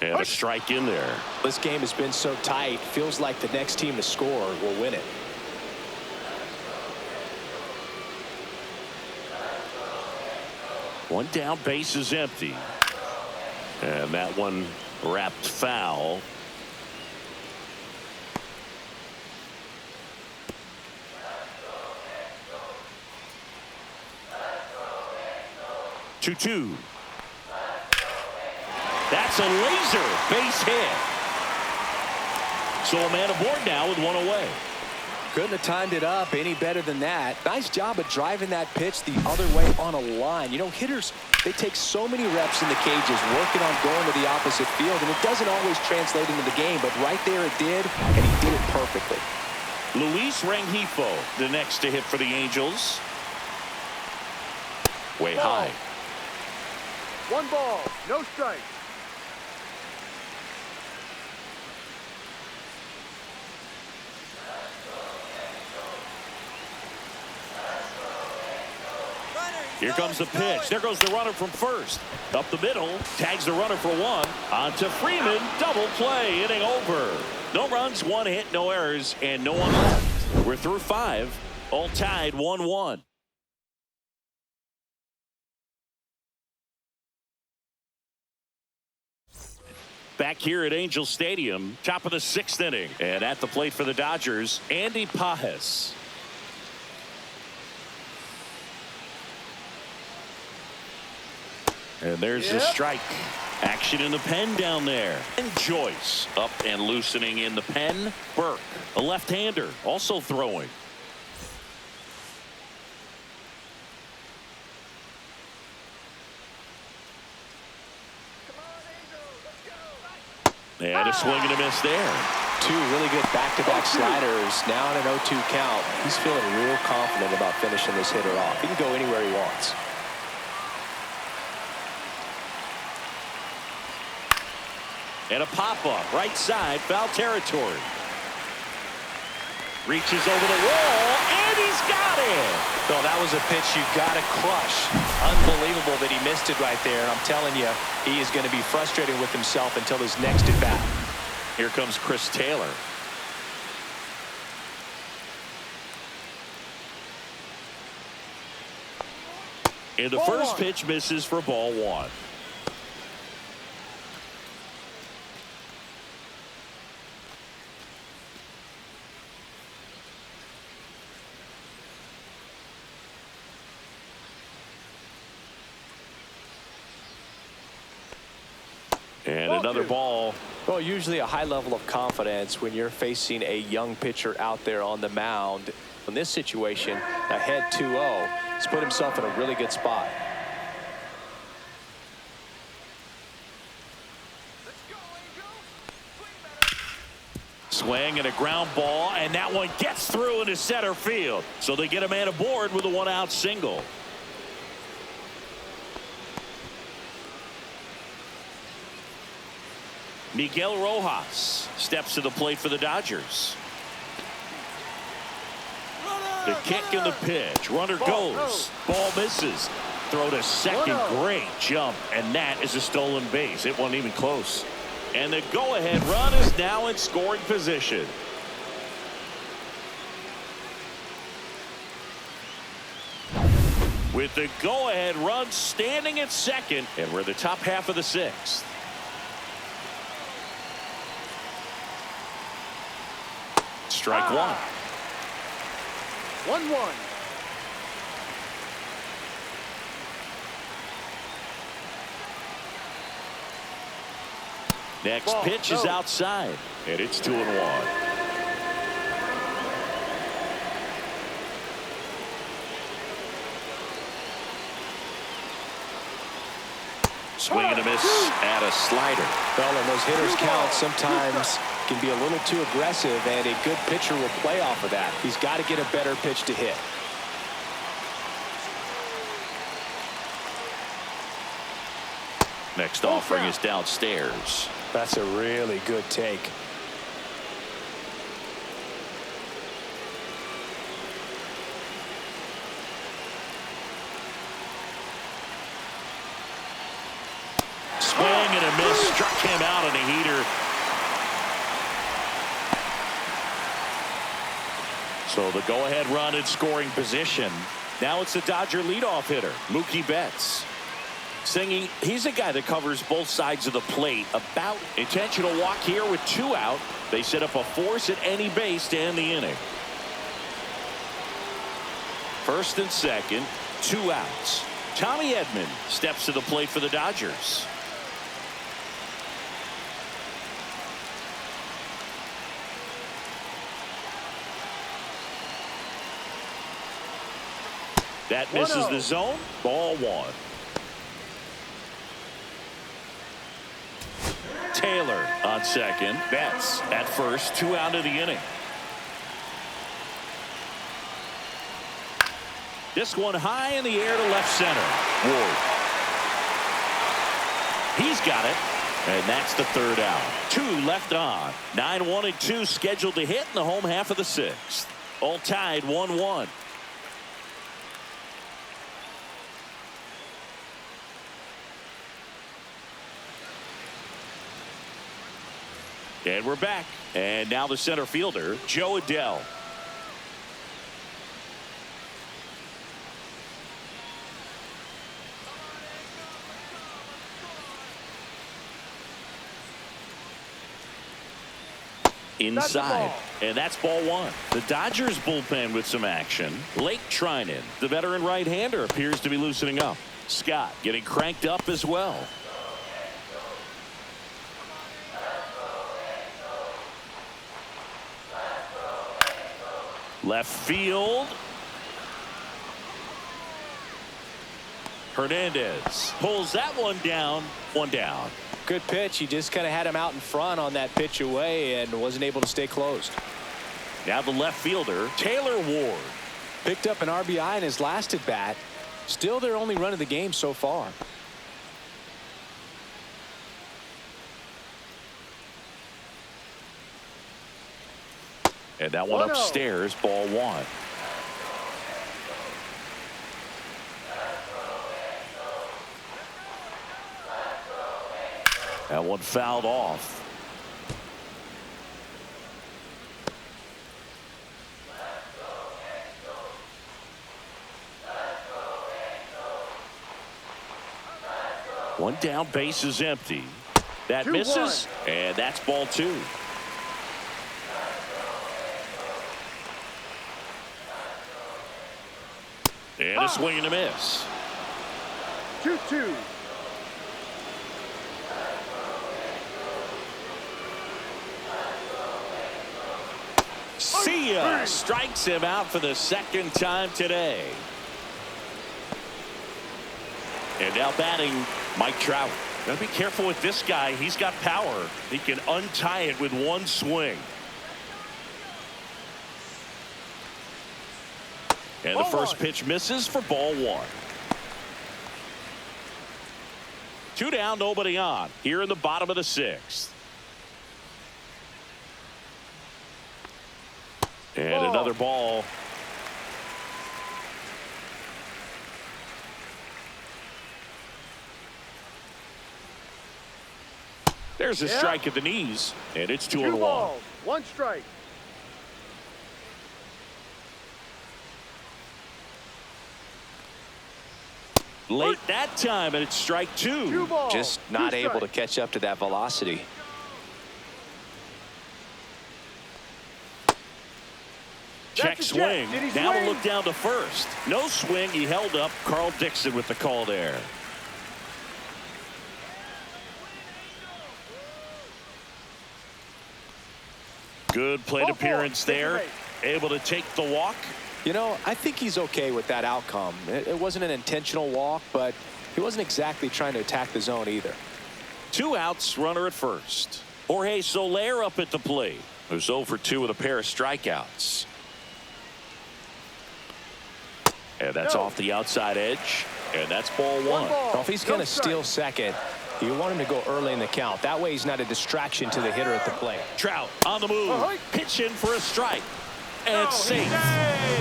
And a strike in there.
This game has been so tight. Feels like the next team to score will win it.
One down, base is empty. And that one wrapped foul. Two. That's a laser base hit. So a man aboard now with 1 away.
Couldn't have timed it up any better than that. Nice job of driving that pitch the other way on a line. You know, hitters, they take so many reps in the cages working on going to the opposite field, and it doesn't always translate into the game, but right there it did, and he did it perfectly.
Luis Rengifo, the next to hit for the Angels. Way high.
1 ball, no strike.
Here comes the pitch. There goes the runner from first. Up the middle. Tags the runner for 1. On to Freeman. Double play. Inning over. No runs, 1 hit, no errors, and no one left. We're through 5. All tied 1-1. Back here at Angel Stadium, top of the 6th inning. And at the plate for the Dodgers, Andy Pages. And there's the strike. Action in the pen down there. And Joyce up and loosening in the pen. Burke, a left-hander, also throwing. And a swing and a miss there.
2 really good back-to-back sliders. Now on an 0-2 count. He's feeling real confident about finishing this hitter off. He can go anywhere he wants.
And a pop-up, right side, foul territory. Reaches over the wall, and he's got it.
So that was a pitch you got to crush. Unbelievable that he missed it right there. And I'm telling you, he is going to be frustrated with himself until his next at bat.
Here comes Chris Taylor. And the first pitch misses for ball 1. And another ball.
Well, usually a high level of confidence when you're facing a young pitcher out there on the mound. In this situation, ahead 2-0, he's put himself in a really good spot.
Swing and a ground ball, and that one gets through into center field. So they get a man aboard with a one-out single. Miguel Rojas steps to the plate for the Dodgers. The kick and the pitch. Runner goes. Ball misses. Throw to second. Great jump, and that is a stolen base. It wasn't even close. And the go-ahead run is now in scoring position. With the go-ahead run standing at second, and we're the top half of the sixth. Strike one.
1-1.
Next pitch is outside, and it's 2-1. Swing and a miss at a slider.
Well, and those hitters count sometimes can be a little too aggressive, and a good pitcher will play off of that. He's got to get a better pitch to hit.
Next offering is downstairs.
That's a really good take.
Swing and a miss. Struck him out on a heater. So the go-ahead run in scoring position. Now it's the Dodger leadoff hitter, Mookie Betts. Singing, he's a guy that covers both sides of the plate. About intentional walk here with 2 out. They set up a force at any base to end the inning. First and second, 2 outs. Tommy Edman steps to the plate for the Dodgers. That misses the zone. Ball 1. Taylor on second. Betts at first. 2 out of the inning. This one high in the air to left center. Ward. He's got it. And that's the 3rd out. 2 left on. 9-1 and 2 scheduled to hit in the home half of the 6th. All tied 1-1. And we're back. And now the center fielder, Joe Adell. Inside. And that's ball 1. The Dodgers bullpen with some action. Blake Trinan, the veteran right-hander, appears to be loosening up. Scott getting cranked up as well. Left field. Hernandez pulls that one down. 1 down.
Good pitch. He just kind of had him out in front on that pitch away and wasn't able to stay closed.
Now the left fielder, Taylor Ward.
Picked up an RBI in his last at bat. Still their only run of the game so far.
And that one upstairs, ball 1. That one fouled off. One down, base is empty. That misses, and that's ball 2. And a swing and a miss.
2-2.
See ya. Strikes him out for the 2nd time today. And now batting, Mike Trout. Gotta be careful with this guy. He's got power. He can untie it with 1 swing. And the first pitch misses for ball one. 2 down, nobody on here in the bottom of the 6th. And another ball. There's a strike at the knees, and it's 2-1.
1 strike.
Late that time, and it's strike 2.
Just not able to catch up to that velocity.
Check swing. Now a look down to first. No swing. He held up. Carl Dixon with the call there. Good plate appearance there. Able to take the walk.
You know, I think he's okay with that outcome. It wasn't an intentional walk, but he wasn't exactly trying to attack the zone either.
2 outs, runner at first. Jorge Soler up at the plate, who's 0 for 2 with a pair of strikeouts. And that's off the outside edge, and that's ball 1.
Well, if he's going to steal second, you want him to go early in the count. That way he's not a distraction to the hitter at the plate.
Trout on the move, pitching for a strike. And it's safe.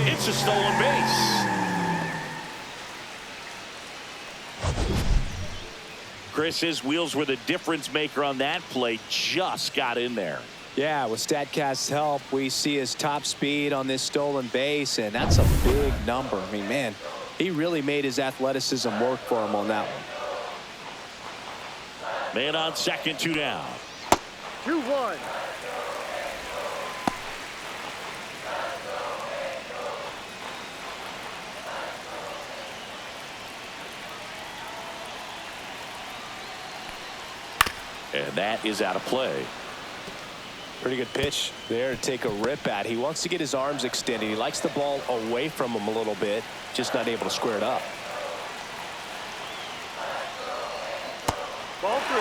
It's a stolen base. Chris, his wheels were the difference maker on that play. Just got in there.
Yeah, with StatCast's help, we see his top speed on this stolen base, and that's a big number. I mean, man, he really made his athleticism work for him on that one.
Man on second, 2 down.
2-1.
And that is out of play.
Pretty good pitch there to take a rip at. He wants to get his arms extended. He likes the ball away from him a little bit, just not able to square it up.
Ball 3.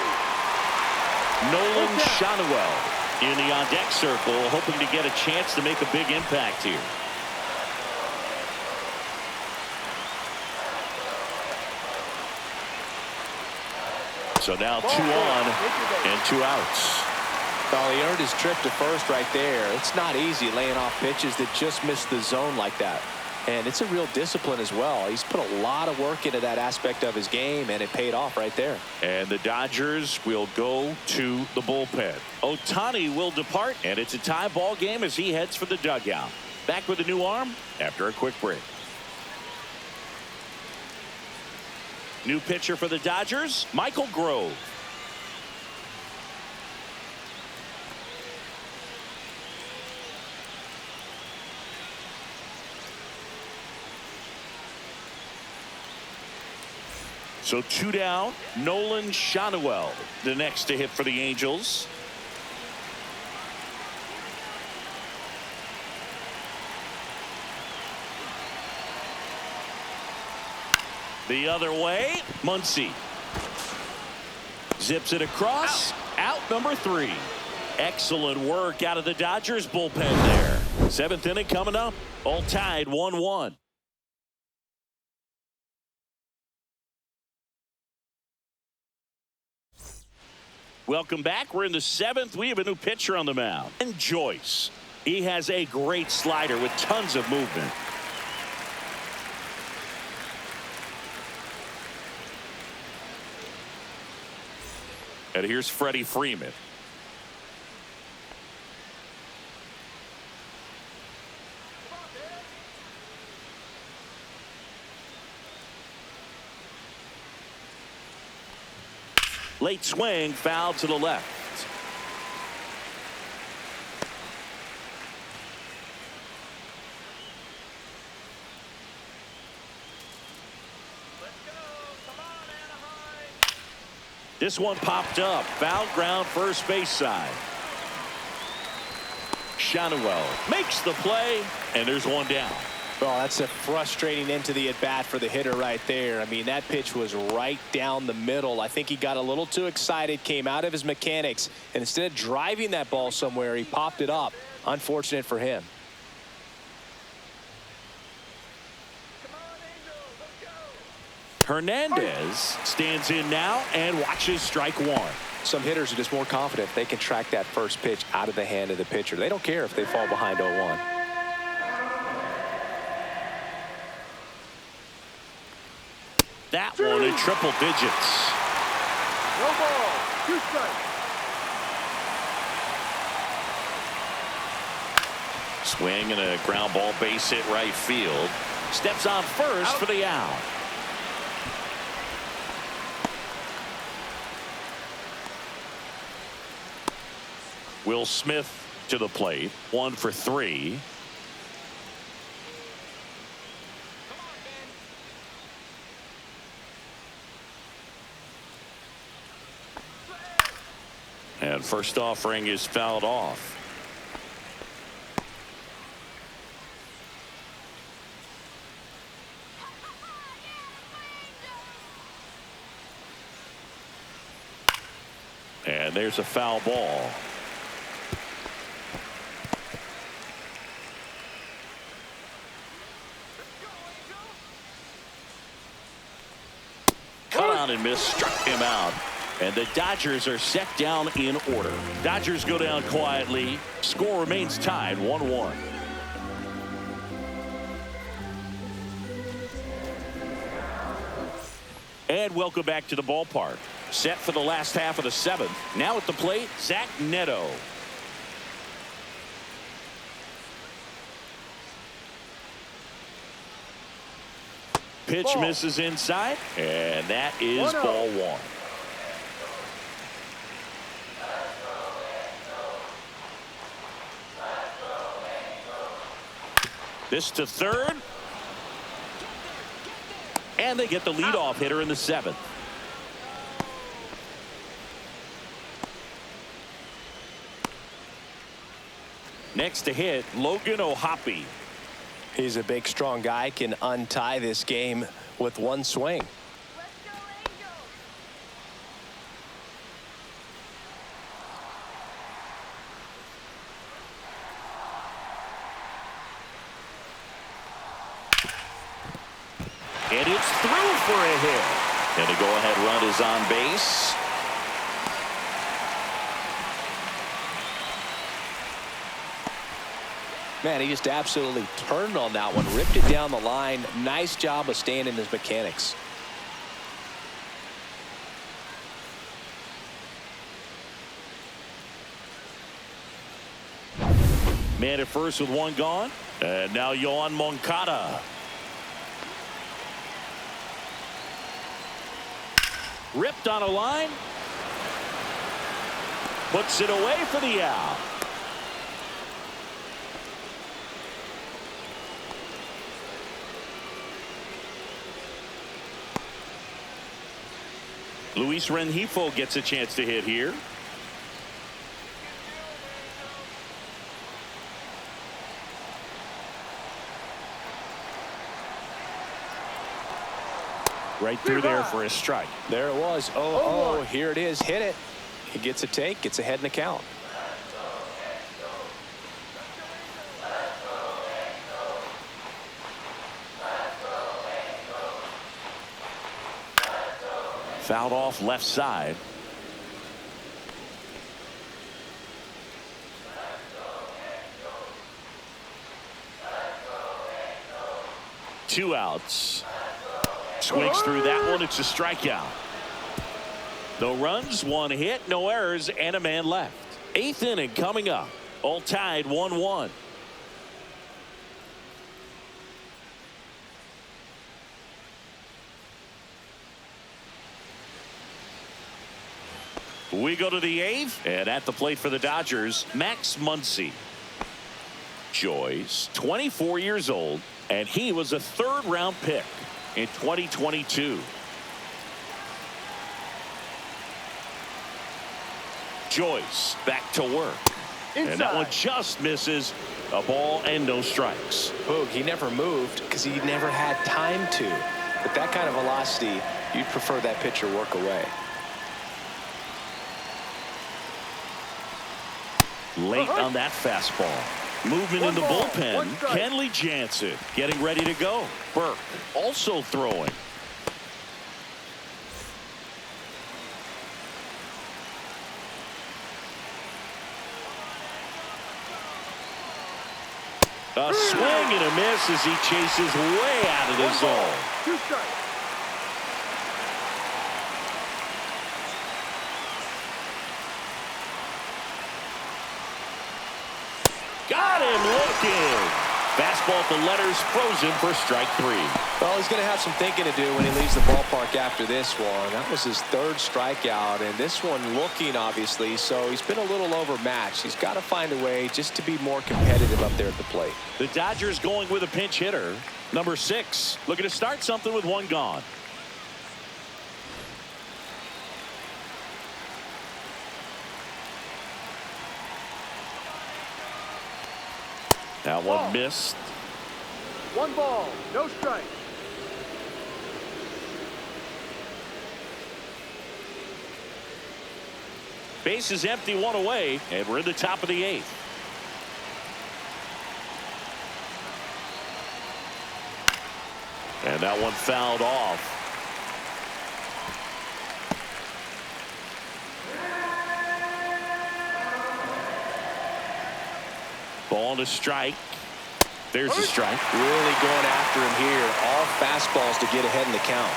Nolan Schanuel in the on-deck circle, hoping to get a chance to make a big impact here. So now 2 on and 2 outs.
Well, he earned his trip to first right there. It's not easy laying off pitches that just miss the zone like that. And it's a real discipline as well. He's put a lot of work into that aspect of his game, and it paid off right there.
And the Dodgers will go to the bullpen. Ohtani will depart, and it's a tie ball game as he heads for the dugout. Back with a new arm after a quick break. New pitcher for the Dodgers, Michael Grove. So 2 down, Nolan Schanuel, the next to hit for the Angels. The other way, Muncy zips it across. Out number 3. Excellent work out of the Dodgers bullpen there. 7th inning coming up. All tied 1-1. Welcome back. We're in the 7th. We have a new pitcher on the mound. And Joyce. He has a great slider with tons of movement. And here's Freddie Freeman. Late swing, foul to the left. This one popped up. Foul ground, first base side. Schanuel makes the play, and there's 1 down.
Well, that's a frustrating end to the at-bat for the hitter right there. I mean, that pitch was right down the middle. I think he got a little too excited, came out of his mechanics, and instead of driving that ball somewhere, he popped it up. Unfortunate for him.
Hernandez stands in now and watches strike one.
Some hitters are just more confident if they can track that first pitch out of the hand of the pitcher. They don't care if they fall behind 0-1.
That one in triple digits.
No ball. 2 strikes.
Swing and a ground ball, base hit right field. Steps on first for the out. Will Smith to the plate. 1 for 3. And first offering is fouled off. And there's a foul ball. Cut on and miss, struck him out. And the Dodgers are set down in order. Dodgers go down quietly. Score remains tied 1-1. And welcome back to the ballpark. Set for the last half of the 7th. Now at the plate, Zach Neto. Pitch
Ball.
misses inside, and that is ball 1. This to third. And they get the leadoff hitter in the 7th. Next to hit, Logan O'Hoppe.
He's a big, strong guy, can untie this game with one swing.
And it's through for a hit. And a go-ahead run is on base.
Man, he just absolutely turned on that one, ripped it down the line. Nice job of staying in his mechanics.
Man at first with one gone. And now Yohan Moncada. Ripped on a line. Puts it away for the out. Luis Rengifo gets a chance to hit here. Right through there for a strike.
There it was. Oh, here it is. Hit it. He gets a take, gets ahead in the count.
Fouled off left side. Two outs. Swings through that one. It's a strikeout. No runs, one hit, no errors, and a man left. 8th inning coming up. All tied 1-1. We go to the 8th, and at the plate for the Dodgers, Max Muncy. Joyce, 24 years old, and he was a 3rd-round pick in 2022. Joyce back to work.
Inside.
And that one just misses. A ball and no strikes.
Boog, he never moved because he never had time to. With that kind of velocity, you'd prefer that pitcher work away.
Late on that fastball. Movement in the bullpen. Kenley Jansen getting ready to go. Burke also throwing. and a miss as he chases way out of the zone.
2 strikes.
Got him looking. Fastball at the letters, frozen for strike 3.
Well, he's going to have some thinking to do when he leaves the ballpark after this one. That was his 3rd strikeout, and this one looking, obviously, so he's been a little overmatched. He's got to find a way just to be more competitive up there at the plate.
The Dodgers going with a pinch hitter, number 6, looking to start something with 1 gone. That one missed.
1 ball, no strike.
Base is empty, 1 away, and we're in the top of the 8th. And that one fouled off. Ball to strike. There's a strike.
Really going after him here. All fastballs to get ahead in the count.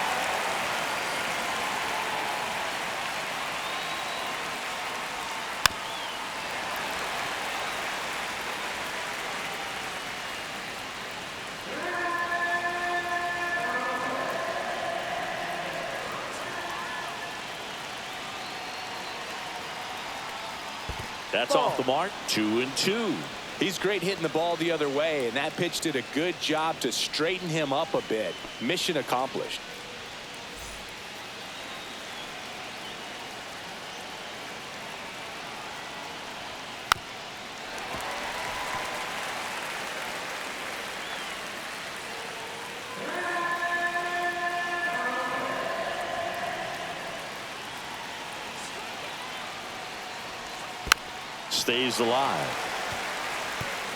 That's off the mark. 2-2.
He's great hitting the ball the other way, and that pitch did a good job to straighten him up a bit. Mission accomplished.
Stays alive.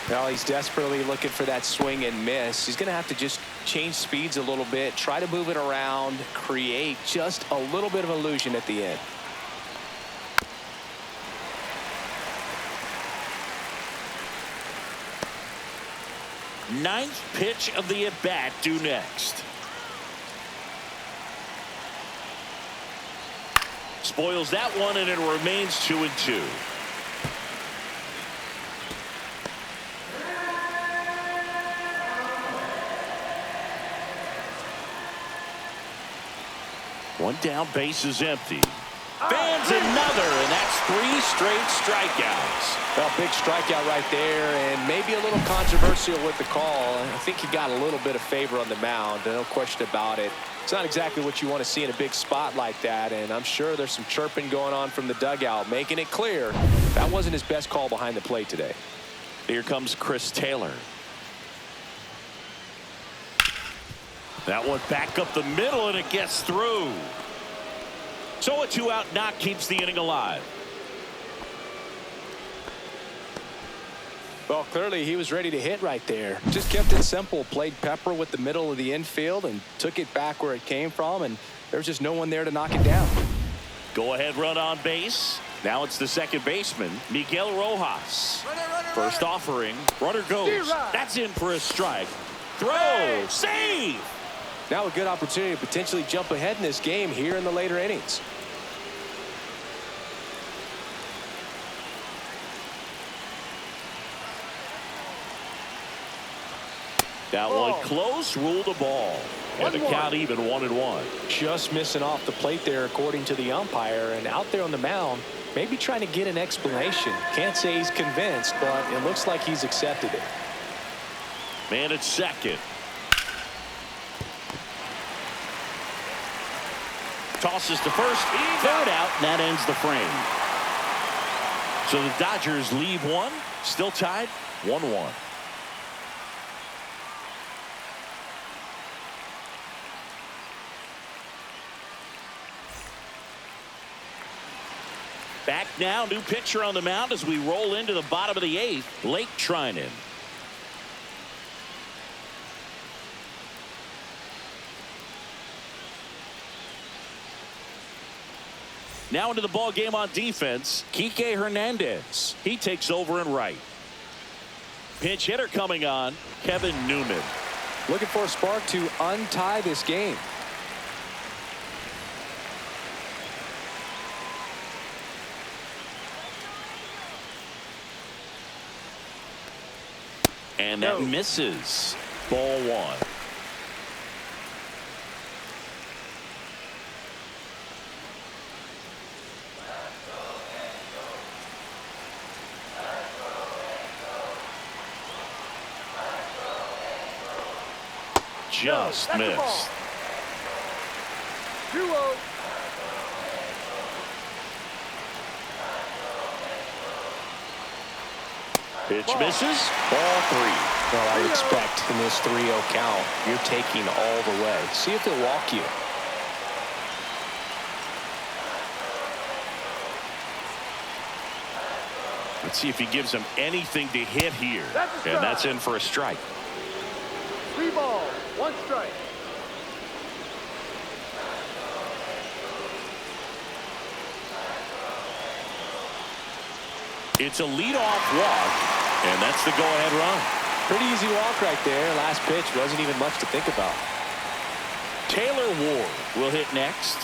Well, he's desperately looking for that swing and miss. He's going to have to just change speeds a little bit, try to move it around, create just a little bit of illusion at the end.
Ninth pitch of the at-bat due next. Spoils that one, and it remains 2-2. One down, base is empty. Fans another, and that's 3 straight strikeouts.
Well, big strikeout right there, and maybe a little controversial with the call. I think he got a little bit of favor on the mound, no question about it. It's not exactly what you want to see in a big spot like that, and I'm sure there's some chirping going on from the dugout, making it clear that wasn't his best call behind the plate today.
Here comes Chris Taylor. That one back up the middle, and it gets through. So a 2-out knock keeps the inning alive.
Well, clearly he was ready to hit right there. Just kept it simple, played pepper with the middle of the infield and took it back where it came from, and there's just no one there to knock it down.
Go ahead run on base. Now it's the second baseman, Miguel Rojas. First offering, runner goes. That's in for a strike. Throw, save.
Now a good opportunity to potentially jump ahead in this game here in the later innings.
That one close, ruled a ball. And the count even 1-1.
Just missing off the plate there according to the umpire, and out there on the mound maybe trying to get an explanation. Can't say he's convinced, but it looks like he's accepted it.
Man at second. Tosses to first. Third out, and that ends the frame. So the Dodgers leave one. Still tied 1-1. Back now, new pitcher on the mound as we roll into the bottom of the 8th, Blake Treinen. Now into the ball game on defense, Kike Hernandez. He takes over in right. Pinch hitter coming on, Kevin Newman.
Looking for a spark to untie this game.
And that misses. Ball one. Just missed.
2-0.
Pitch misses. Ball three.
Well, I would expect in this 3-0 count, you're taking all the way. See if he'll walk you.
Let's see if he gives him anything to hit here. And that's in for a strike.
3 balls, 1 strike.
It's a leadoff walk, and that's the go-ahead run.
Pretty easy walk right there. Last pitch wasn't even much to think about.
Taylor Ward will hit next.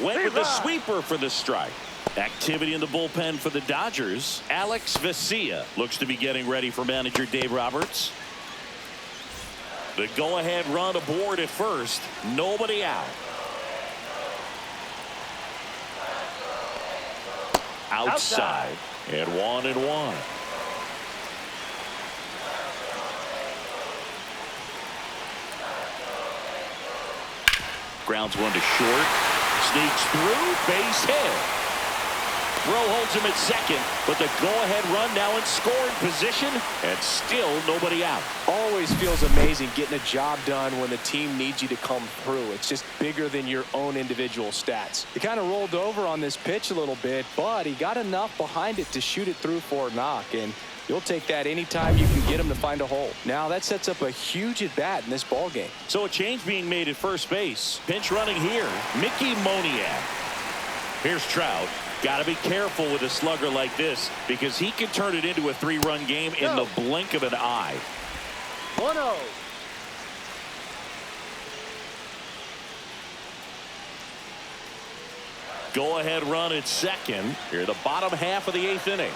Went with the sweeper for the strike. Activity in the bullpen for the Dodgers. Alex Vesia looks to be getting ready for manager Dave Roberts. The go-ahead run aboard at first. Nobody out. Outside. And 1-1. Grounds one to short. Sneaks through. Base hit. Throw holds him at second, but the go-ahead run now in scoring position, and still nobody out.
Always feels amazing getting a job done when the team needs you to come through. It's just bigger than your own individual stats. He kind of rolled over on this pitch a little bit, but he got enough behind it to shoot it through for a knock, and you'll take that anytime you can get him to find a hole. Now that sets up a huge at-bat in this ball game.
So a change being made at first base. Pinch running here, Mickey Moniak. Here's Trout. Got to be careful with a slugger like this because he can turn it into a 3-run game in the blink of an eye.
1-0.
Go-ahead run at second. Here, the bottom half of the 8th inning.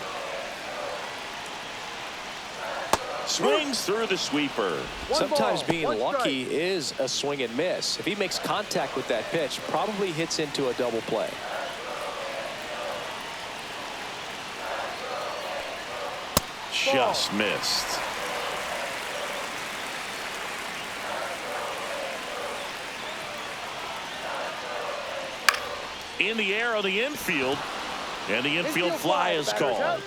Swings through the sweeper.
Sometimes being lucky is a swing and miss. If he makes contact with that pitch, probably hits into a double play.
Just missed. In the air on the infield, and the infield fly is called.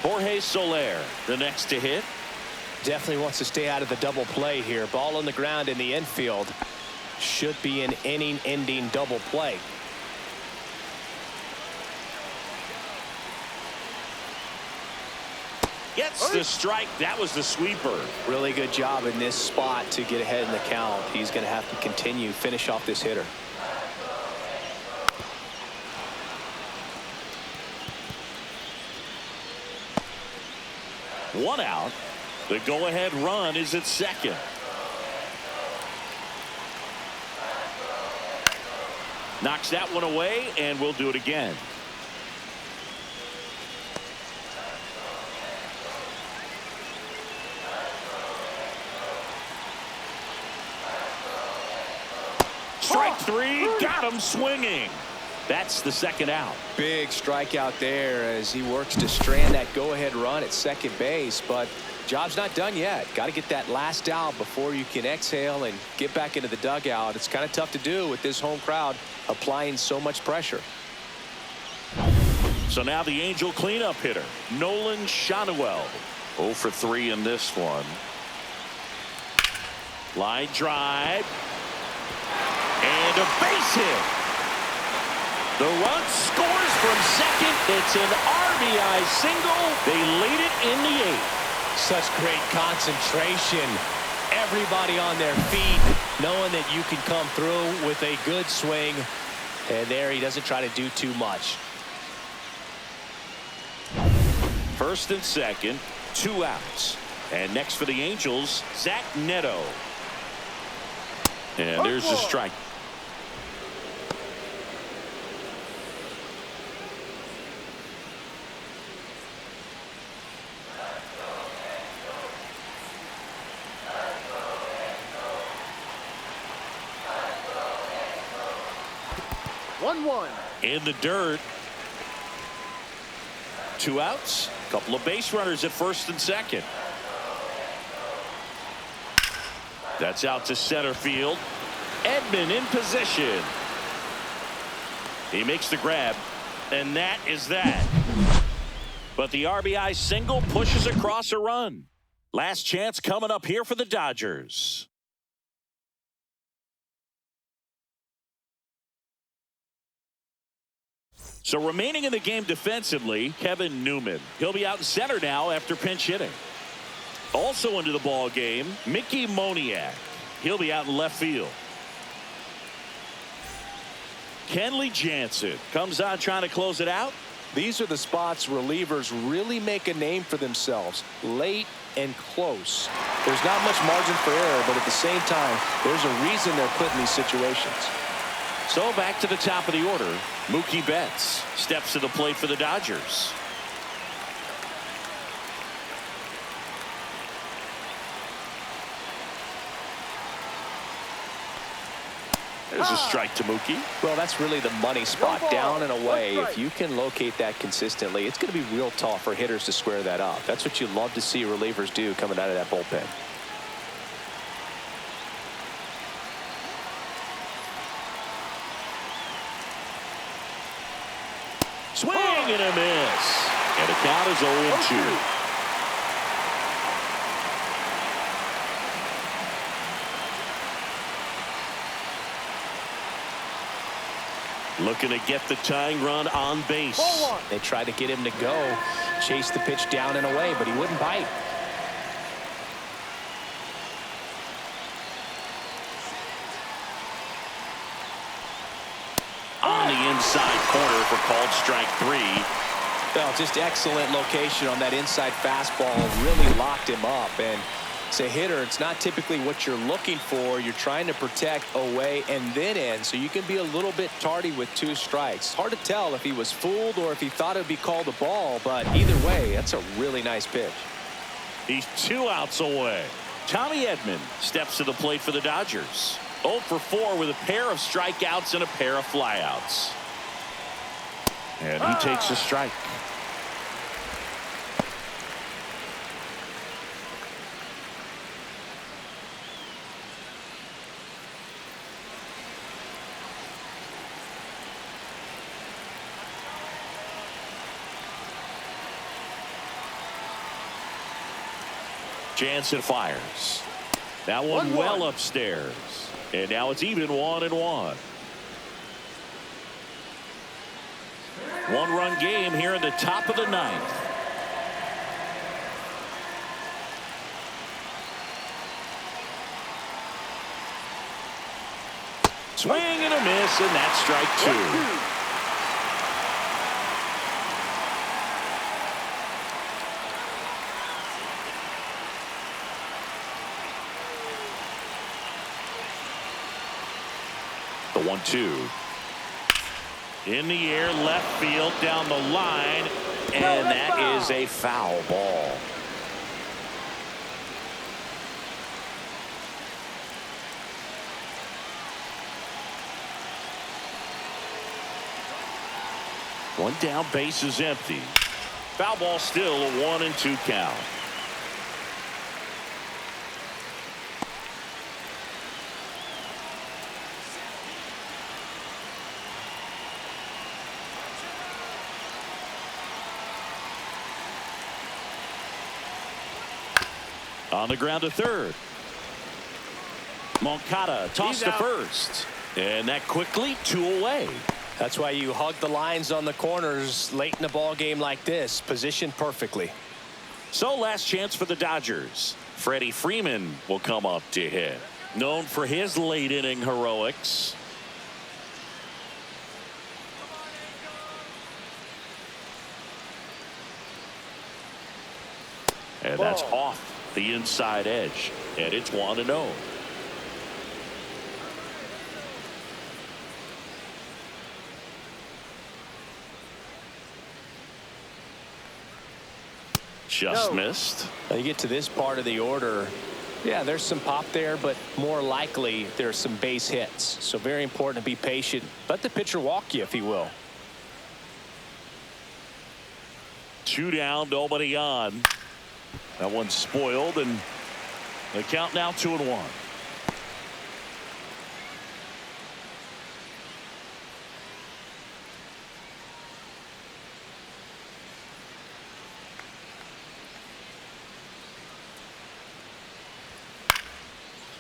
Jorge Soler, the next to hit.
Definitely wants to stay out of the double play here. Ball on the ground in the infield. Should be an inning-ending double play.
Gets the strike. That was the sweeper.
Really good job in this spot to get ahead in the count. He's going to have to continue, finish off this hitter.
One out. The go-ahead run is at second. Knocks that one away, and we'll do it again. Strike three, got him swinging. That's the second out.
Big strikeout there as he works to strand that go-ahead run at second base, but job's not done yet. Got to get that last out before you can exhale and get back into the dugout. It's kind of tough to do with this home crowd applying so much pressure.
So now the Angel cleanup hitter, Nolan Schanuel. 0 for 3 in this one. Line drive. And a base hit. The run scores from second. It's an RBI single. They lead it in the 8th.
Such great concentration. Everybody on their feet, knowing that you can come through with a good swing. And there he doesn't try to do too much.
First and second, 2 outs. And next for the Angels, Zach Neto. And there's the strike. In the dirt. 2 outs. Couple of base runners at first and second. That's out to center field. Edman in position. He makes the grab, and that is that. But the RBI single pushes across a run. Last chance coming up here for the Dodgers. So remaining in the game defensively, Kevin Newman. He'll be out in center now after pinch hitting. Also into the ball game, Mickey Moniak. He'll be out in left field. Kenley Jansen comes on trying to close it out.
These are the spots relievers really make a name for themselves. Late and close. There's not much margin for error, but at the same time, there's a reason they're put in these situations.
So back to the top of the order. Mookie Betts steps to the plate for the Dodgers. There's a strike to Mookie.
Well, that's really the money spot, down and away. If you can locate that consistently, it's going to be real tough for hitters to square that up. That's what you love to see relievers do coming out of that bullpen.
Swing and a miss. And the count is 0-2. Looking to get the tying run on base.
They tried to get him to go, chase the pitch down and away, but he wouldn't bite.
On the inside corner for called strike 3.
Well, just excellent location on that inside fastball. Really locked him up. And as a hitter, it's not typically what you're looking for. You're trying to protect away and then in, so you can be a little bit tardy with 2 strikes. Hard to tell if he was fooled or if he thought it would be called a ball, but either way, that's a really nice pitch.
He's 2 outs away. Tommy Edman steps to the plate for the Dodgers. 0 for 4 with a pair of strikeouts and a pair of flyouts. And he takes a strike. Jansen fires. That one well upstairs. And now it's even 1-1. 1-run game here in the top of the 9th. Swing and a miss, and that's strike 2. The 1-2. In the air, left field, down the line, and that is a foul ball. One down, base is empty. Foul ball, still a 1-2 count. On the ground to third. Moncada tossed to first. And that quickly 2 away.
That's why you hug the lines on the corners late in a ball game like this, positioned perfectly.
So last chance for the Dodgers. Freddie Freeman will come up to hit. Known for his late inning heroics. And that's off the inside edge. And it's 1-0. Just missed.
Now you get to this part of the order. Yeah, there's some pop there, but more likely there's some base hits. So very important to be patient. Let the pitcher walk you if he will.
2 down, nobody on. That one's spoiled, and the count now 2-1.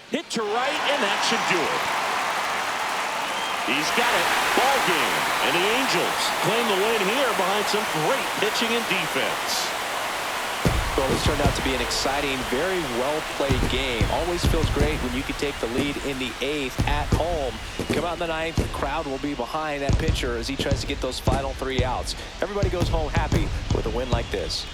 Hit to right, and that should do it. He's got it. Ball game. And the Angels claim the win here behind some great pitching and defense.
Well, this turned out to be an exciting, very well-played game. Always feels great when you can take the lead in the 8th at home. Come out in the 9th, the crowd will be behind that pitcher as he tries to get those final 3 outs. Everybody goes home happy with a win like this.